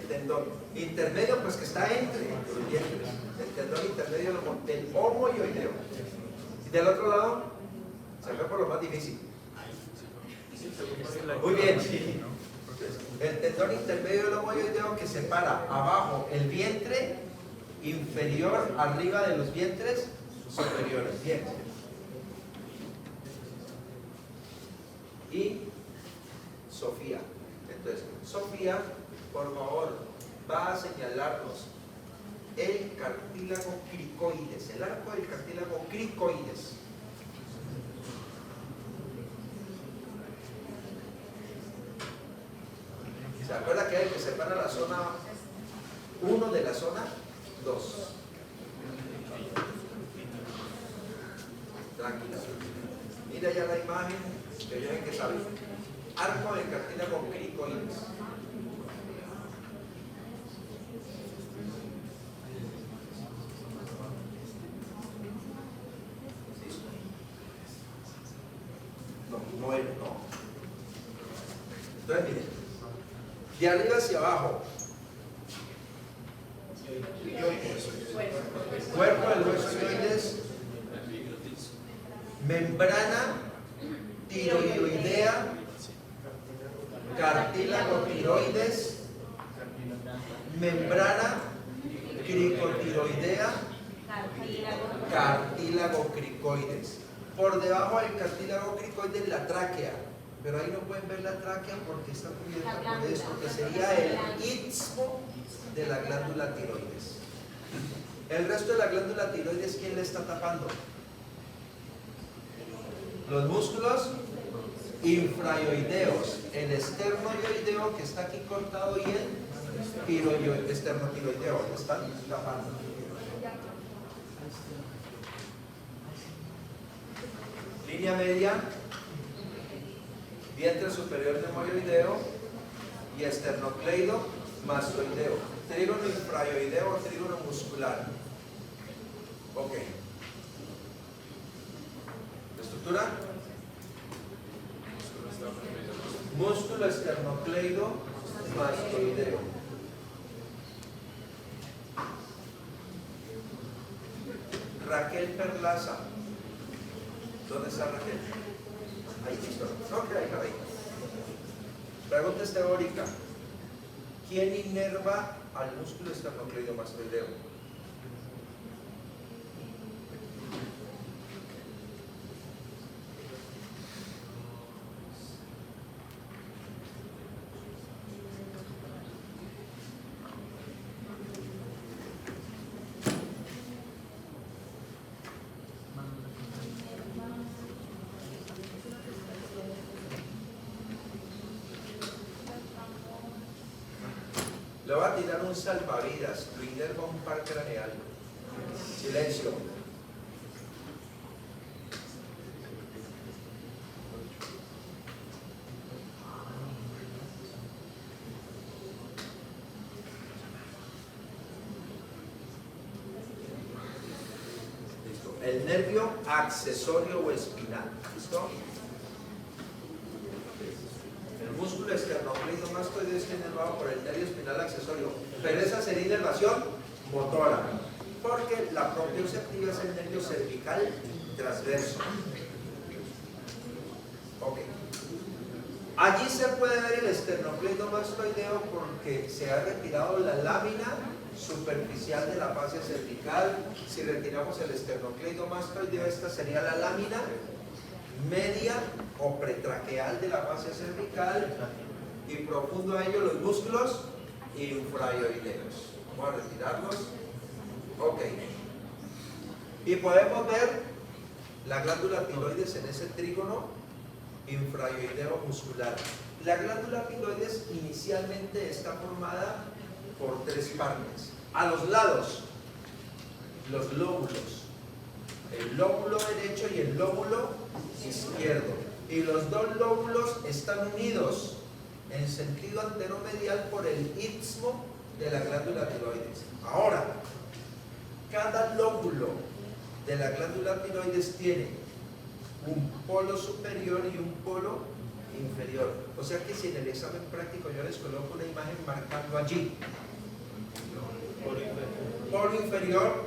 S1: Tendón intermedio, pues que está entre los dientes. El tendón intermedio del homohioideo. Y del otro lado, se fue por lo más difícil. Muy bien. El tendón intermedio del homohioideo que separa abajo el vientre inferior arriba de los vientres superiores. Bien. Y Sofía. Entonces, Sofía, por favor, va a señalarnos el cartílago cricoides, el arco del cartílago cricoides. ¿Se acuerda que hay que separa la zona 1 de la zona 2? Tranquila. Mira ya la imagen, que ya ven que sabe. Arco del cartílago cricoides. No. Entonces miren. De arriba hacia abajo, cuerpo del hueso hioides, membrana tiroidea, cartílago tiroides, membrana cricotiroidea, cartílago cricoides. Por debajo del cartílago cricoides la tráquea. Pero ahí no pueden ver la tráquea porque está cubierta por esto, que sería el istmo de la glándula tiroides. El resto de la glándula tiroides, ¿quién le está tapando? Los músculos infraioideos, el esternoioideo que está aquí cortado y el esternotiroideo, le están tapando. Línea media, vientre superior del homohioideo y esternocleido mastoideo. Trígono infraioideo o trígono muscular. Ok. ¿Estructura? Músculo esternocleido mastoideo. Raquel Perlaza. ¿Dónde está Raquel? Ahí listo. Ok, ahí. Preguntas teóricas. ¿Quién inerva al músculo esternocleidomastoideo? Le voy a tirar un salvavidas, lo inerva un par craneal. Silencio. Listo. El nervio accesorio o espinal. ¿Listo? El músculo esternocleidomastoideo está inervado por el nervio espinal accesorio, pero esa sería inervación motora, porque la propioceptiva es el nervio cervical transverso. Ok. Allí se puede ver el esternocleidomastoideo porque se ha retirado la lámina superficial de la fascia cervical. Si retiramos el esternocleidomastoideo, esta sería la lámina media o pretraqueal de la fascia cervical, y profundo a ello los músculos infraoideos. Vamos a retirarlos. Ok. Y podemos ver la glándula tiroides en ese trígono infraoideo muscular. La glándula tiroides inicialmente está formada por tres partes. A los lados, los lóbulos. El lóbulo derecho y el lóbulo izquierdo. Y los dos lóbulos están unidos en sentido anteromedial por el istmo de la glándula tiroides. Ahora, cada lóbulo de la glándula tiroides tiene un polo superior y un polo inferior. O sea que si en el examen práctico yo les coloco una imagen marcando allí polo inferior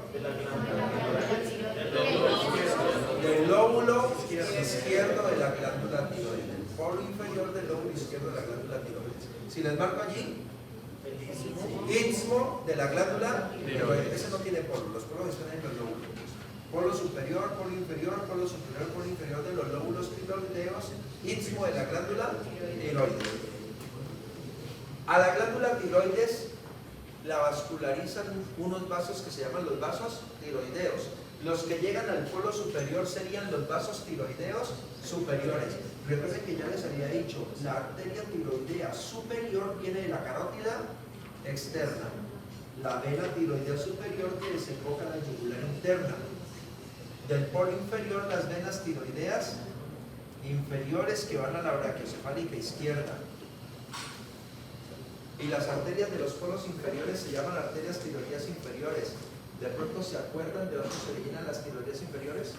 S1: del lóbulo izquierdo de la glándula tiroides, polo inferior del lóbulo izquierdo de la glándula tiroides. Si les marco allí, istmo de la glándula tiroides, ese no tiene polo, los polos están en los lóbulos. Polo superior, polo inferior, polo superior, polo inferior de los lóbulos tiroideos, istmo de la glándula tiroides. A la glándula tiroides la vascularizan unos vasos que se llaman los vasos tiroideos. Los que llegan al polo superior serían los vasos tiroideos superiores. Recuerden que ya les había dicho, la arteria tiroidea superior viene de la carótida externa. La vena tiroidea superior que desemboca en la yugular interna. Del polo inferior, las venas tiroideas inferiores que van a la brachiocefálica izquierda. Y las arterias de los polos inferiores se llaman arterias tiroideas inferiores. ¿De pronto se acuerdan de dónde se originan las tiroideas inferiores?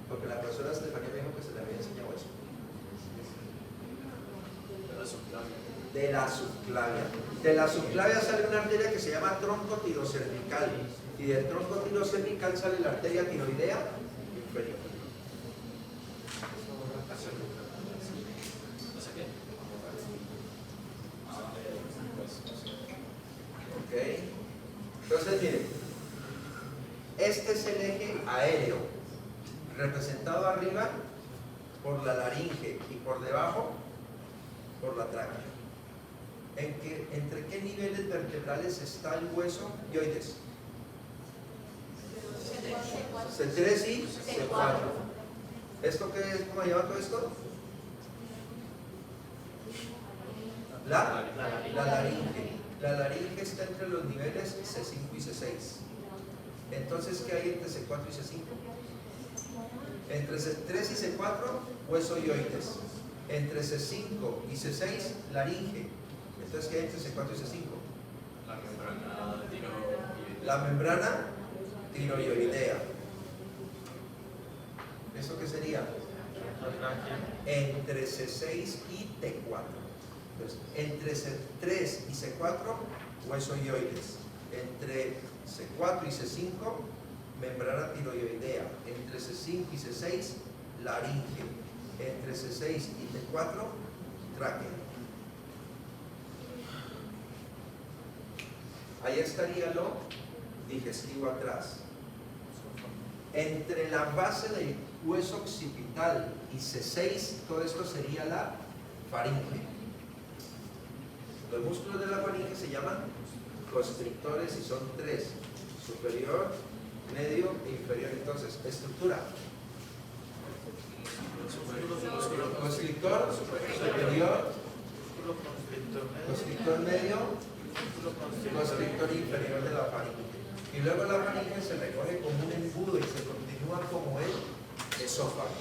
S1: Porque la profesora Estefanía me dijo que se le había enseñado eso. De la subclavia. De la subclavia sale una arteria que se llama tronco tirocervical. Y del tronco tirocervical sale la arteria tiroidea inferior. Ok. Entonces, miren, este es el eje aéreo, representado arriba por la laringe y por debajo por la tráquea. ¿Entre qué niveles vertebrales está el hueso dioides? C3 y C4. ¿Esto qué es? ¿Cómo llama todo esto? La laringe. La laringe está entre los niveles C5 y C6. Entonces, ¿qué hay entre C4 y C5? Entre C3 y C4, hueso dioides. Entre C5 y C6, laringe. Entonces, ¿qué hay entre C4 y C5? La membrana tiroidea. ¿Eso qué sería? Entre C6 y T4. Entonces, entre C3 y C4, hueso dioides. Entre C4 y C5, membrana tiroidea. Entre C5 y C6, laringe. Entre C6 y T4, tráquea. Ahí estaría lo digestivo atrás. Entre la base del hueso occipital y C6, todo esto sería la faringe. Los músculos de la faringe se llaman constrictores y son tres: superior, medio e inferior. Entonces, estructura: constrictor superior, constrictor medio, constrictor inferior de la faringe. Y luego la faringe se recoge como un embudo y se continúa como el esófago.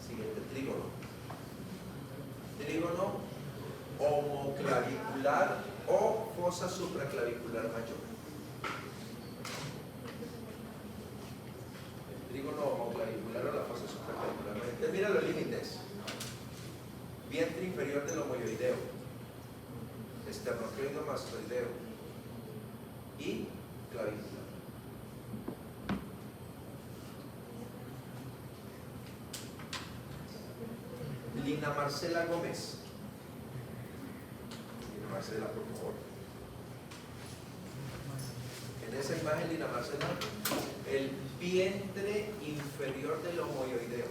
S1: Siguiente, trígono. Trígono homoclavicular o fosa supraclavicular mayor. El trígono homoclavicular o la fosa supraclavicular mayor. Entonces, mira los límites: vientre inferior del homoioideo, esternocleidomastoideo y clavícula. Lina Marcela Gómez. Lina Marcela, por favor. En esa imagen, Lina Marcela, el vientre inferior del homoioideo.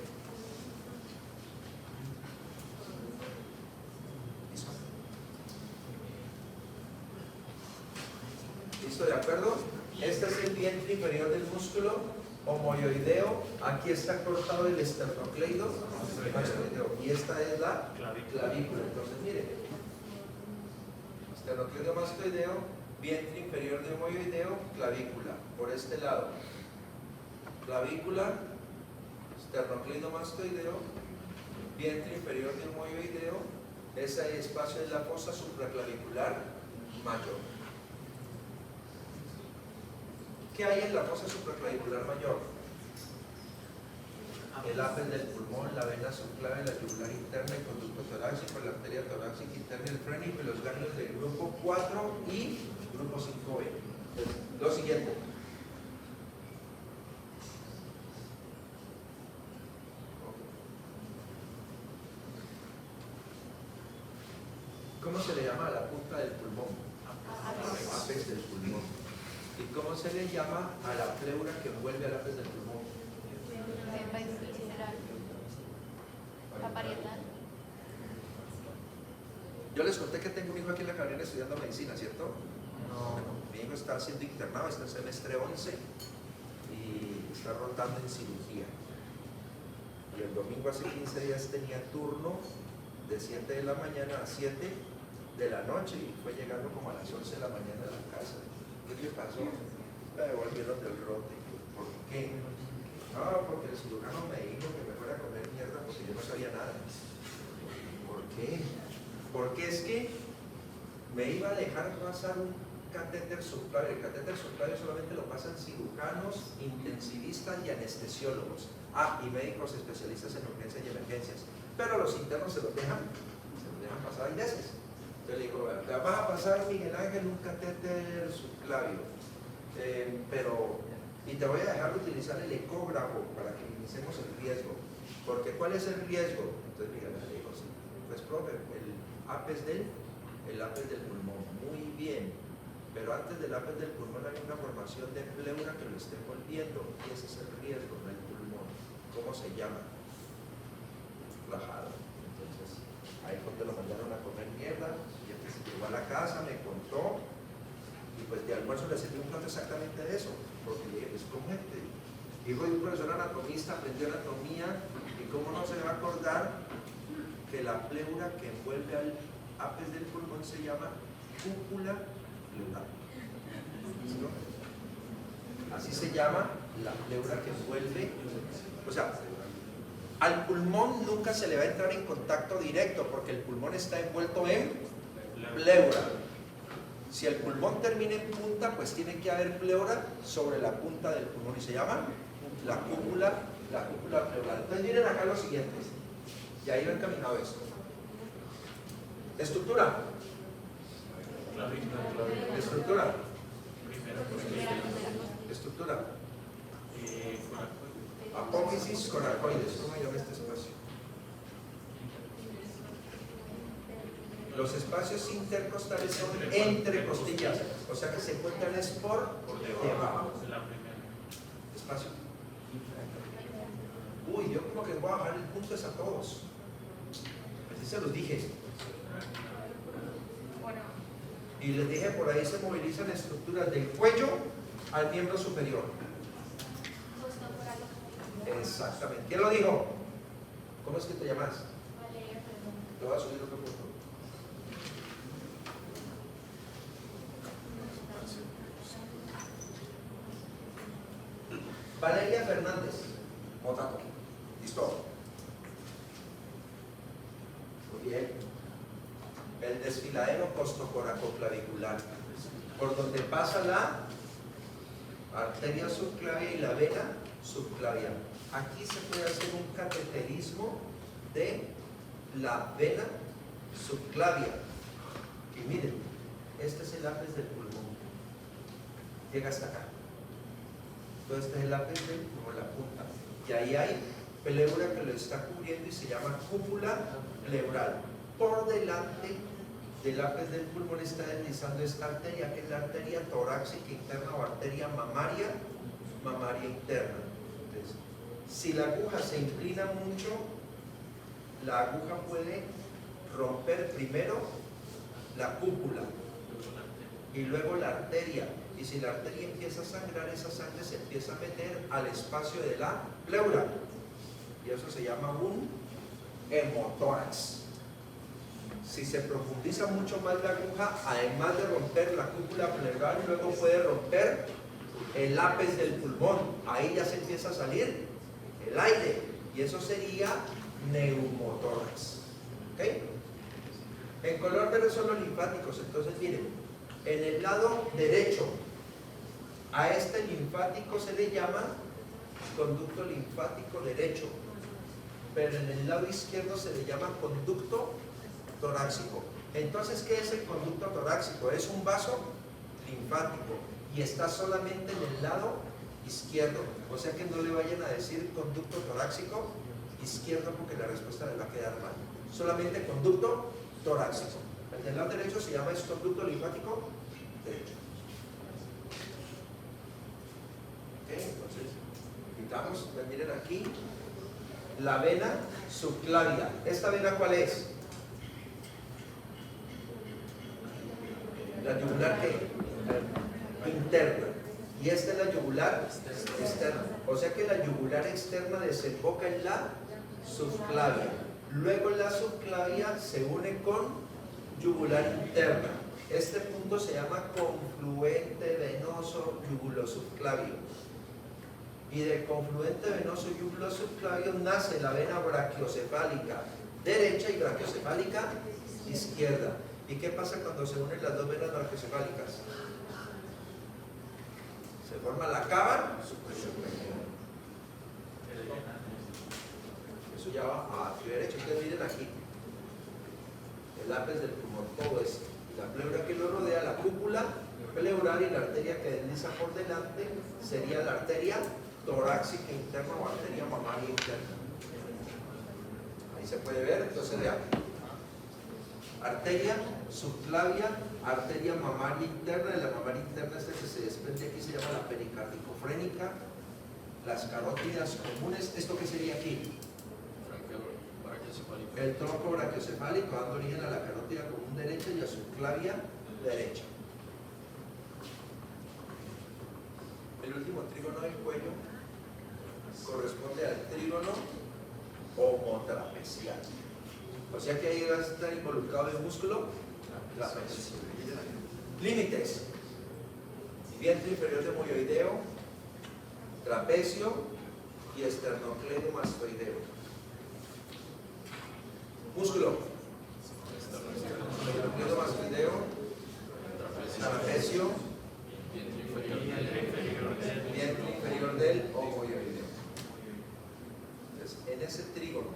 S1: ¿Listo? ¿De acuerdo? Este es el vientre inferior del músculo homoioideo. Aquí está cortado el esternocleido y esta es la clavícula. Entonces, mire, esternocleido mastoideo, vientre inferior de homoioideo, clavícula. Por este lado, clavícula, esternocleido mastoideo, vientre inferior de homoioideo. Ese espacio es la fosa supraclavicular mayor. ¿Qué hay en la fosa supraclavicular mayor? El ápice del pulmón, la vena subclave, la yugular interna, el conducto torácico, la arteria torácica interna, el frénico y los ganglios del grupo 4 y grupo 5B. Entonces, lo siguiente. ¿Cómo se le llama a la punta del pulmón? Ápice del pulmón. ¿Y cómo se le llama a la pleura que envuelve al ápice del pulmón?
S5: La parietal.
S1: Yo les conté que tengo un hijo aquí en la carrera estudiando medicina, ¿cierto? No. Mi hijo está siendo internado, está en semestre 11 y está rotando en cirugía. Y el domingo hace 15 días tenía turno de 7 de la mañana a 7 de la noche y fue llegando como a las 11 de la mañana a la casa. ¿Qué le pasó? La devolvieron del rote. ¿Por qué? No, porque el cirujano me dijo que me fuera a comer mierda porque yo no sabía nada. ¿Por qué? Porque es que me iba a dejar pasar un catéter subclavio. El catéter subclavio solamente lo pasan cirujanos, intensivistas y anestesiólogos. Y médicos especialistas en urgencias y emergencias. Pero los internos se los dejan pasar, hay veces. Entonces le digo, te vas a pasar, Miguel Ángel, un catéter subclavio, y te voy a dejar utilizar el ecógrafo para que minimicemos el riesgo. Porque ¿cuál es el riesgo? Entonces Miguel Ángel le dijo, sí, pues profe, el ápice del pulmón, muy bien, pero antes del ápice del pulmón hay una formación de pleura que lo esté envolviendo y ese es el riesgo del pulmón. ¿Cómo se llama? Rajado. Entonces ahí fue donde lo mandaron a comer mierda y entonces llegó a la casa, me contó y pues de almuerzo le serví un plato exactamente de eso, porque le dije, pues cómete. Hijo de un profesor anatomista, aprendió anatomía y cómo no se va a acordar que la pleura que envuelve al ápice del pulmón se llama cúpula pleural. ¿No? Así se llama la pleura que envuelve, o sea, al pulmón nunca se le va a entrar en contacto directo porque el pulmón está envuelto en pleura. Si el pulmón termina en punta, pues tiene que haber pleura sobre la punta del pulmón y se llama la cúpula pleural. Entonces miren acá los siguientes. Y ahí va encaminado esto. Estructura. Estructura. Estructura. Apófisis coracoides. ¿Cómo llama este espacio? Los espacios intercostales son entre costillas, o sea que se encuentran es por debajo.
S2: La primera.
S1: Espacio. Uy, yo creo que voy a bajar el punto es a todos. Así se los dije. Y les dije, por ahí se movilizan estructuras del cuello al miembro superior. Exactamente. ¿Quién lo dijo? ¿Cómo es que te llamas? Te voy a subir otro punto. Valeria Fernández. Motato. ¿Listo? Muy bien. El desfiladero costocoracoclavicular, por donde pasa la arteria subclavia y la vena subclavia. Aquí se puede hacer un cateterismo de la vena subclavia. Y miren, este es el ápice del pulmón. Llega hasta acá. Entonces este es el ápice del pulmón, la punta. Y ahí hay pleura que lo está cubriendo y se llama cúpula pleural. Por delante del ápice del pulmón está deslizando esta arteria, que es la arteria torácica interna o arteria mamaria interna. Entonces, si la aguja se inclina mucho, la aguja puede romper primero la cúpula y luego la arteria. Y si la arteria empieza a sangrar, esa sangre se empieza a meter al espacio de la pleura. Y eso se llama un hemotórax. Si se profundiza mucho más la aguja, además de romper la cúpula pleural, luego puede romper el ápice del pulmón. Ahí ya se empieza a salir el aire y eso sería neumotórax. ¿Okay? En color verde son los linfáticos. Entonces miren, en el lado derecho a este linfático se le llama conducto linfático derecho, pero en el lado izquierdo se le llama conducto torácico. Entonces, ¿qué es el conducto torácico? Es un vaso linfático y está solamente en el lado izquierdo, o sea que no le vayan a decir conducto torácico izquierdo porque la respuesta les va a quedar mal. Solamente conducto torácico. El del lado derecho se llama conducto linfático derecho. ¿Ok? Entonces, quitamos, miren aquí, la vena subclavia. ¿Esta vena cuál es? La yugular ¿qué? Interna. Y esta es la yugular externa. O sea que la yugular externa desemboca en la subclavia. Luego la subclavia se une con yugular interna. Este punto se llama confluente venoso yugulosubclavio. Y de confluente venoso yugulosubclavio nace la vena brachiocefálica derecha y brachiocefálica izquierda. ¿Y qué pasa cuando se unen las dos venas brachiocefálicas? Se forma la cava superior. Eso ya va a hacia derecha. Ustedes miren aquí. El ápice del pulmón, todo esto. La pleura que lo rodea, la cúpula pleural y la arteria que desliza por delante sería la arteria torácica interna o arteria mamaria interna. Ahí se puede ver, entonces vean. Arteria subclavia, arteria mamaria interna. De la mamaria interna esta que se desprende aquí se llama la pericardicofrénica. Las carótidas comunes, ¿esto qué sería aquí? El tronco brachiocefálico dando origen a la carótida común derecha y a subclavia derecha. El último trígono del cuello corresponde al trígono homotrapecial. O sea que ahí va a estar involucrado el músculo trapecio. Límites: vientre inferior de moioideo, trapecio y esternocleidomastoideo. Músculo: esternocleidomastoideo, trapecio, vientre inferior del moioideo. Entonces, en ese trígono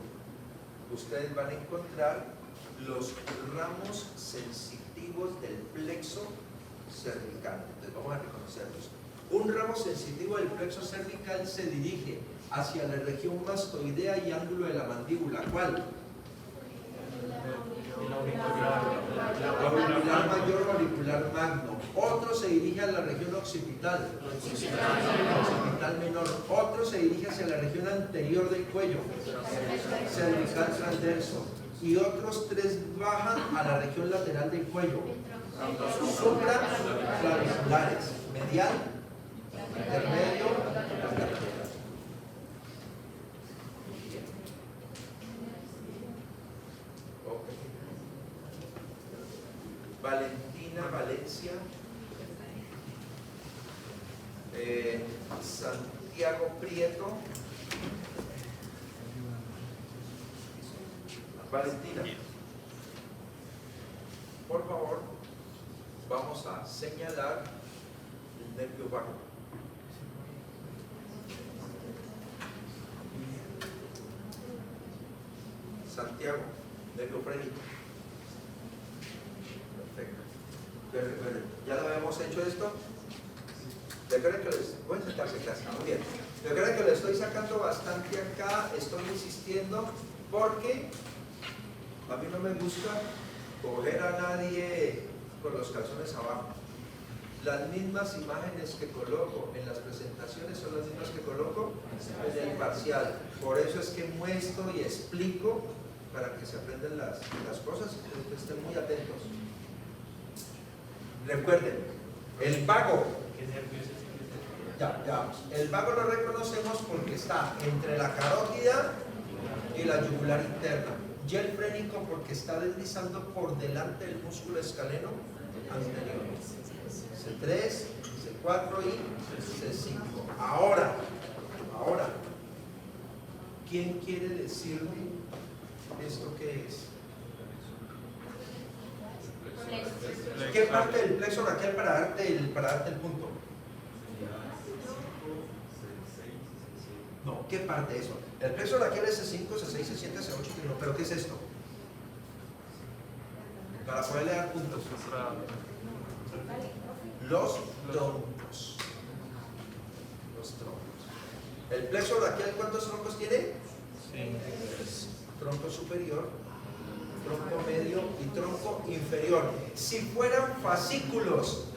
S1: ustedes van a encontrar los ramos sensitivos del plexo cervical. Entonces vamos a reconocerlos. Un ramo sensitivo del plexo cervical se dirige hacia la región mastoidea y ángulo de la mandíbula. ¿Cuál? Auricular mayor o auricular magno. Otro se dirige a la región occipital. Occipital menor. Otro se dirige hacia la región anterior del cuello. Cervical transverso. Y otros 3 bajan a la región lateral del cuello. Supraclaviculares. Medial, intermedio, lateral. Valentina Valencia, Santiago Prieto, Valentina, por favor, vamos a señalar el nervio vago. Santiago, nervio frénico. Perfecto. ¿Ya lo habíamos hecho esto? Recuerden que les... Pueden sentarse en casa. Muy bien. Recuerden que le estoy sacando bastante acá, estoy insistiendo porque a mí no me gusta coger a nadie con los calzones abajo. Las mismas imágenes que coloco en las presentaciones son las mismas que coloco en el parcial. Por eso es que muestro y explico para que se aprendan las cosas y que estén muy atentos. Recuerden, el vago, el vago lo reconocemos porque está entre la carótida y la yugular interna, y el frénico porque está deslizando por delante del músculo escaleno anterior. C3, C4 y C5. Ahora, ¿quién quiere decirme esto qué es? ¿Qué parte del plexo braquial para darte el punto? No, ¿qué parte es eso? El plexo braquial es C5, C6, C7, C8, C9, pero ¿qué es esto? Para poderle dar puntos. Los troncos. ¿El plexo braquial cuántos troncos tiene? Tronco superior, tronco medio y tronco inferior. Si fueran fascículos,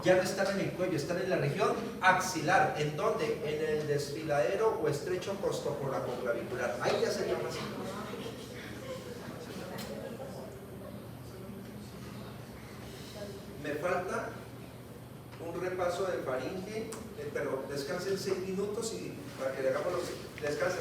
S1: ya no están en el cuello, están en la región axilar. ¿En dónde? En el desfiladero o estrecho costoporacoclavicular. Ahí ya serían fascículos. Me falta un repaso de faringe, pero descansen 6 minutos y para que le hagamos los... Descansen.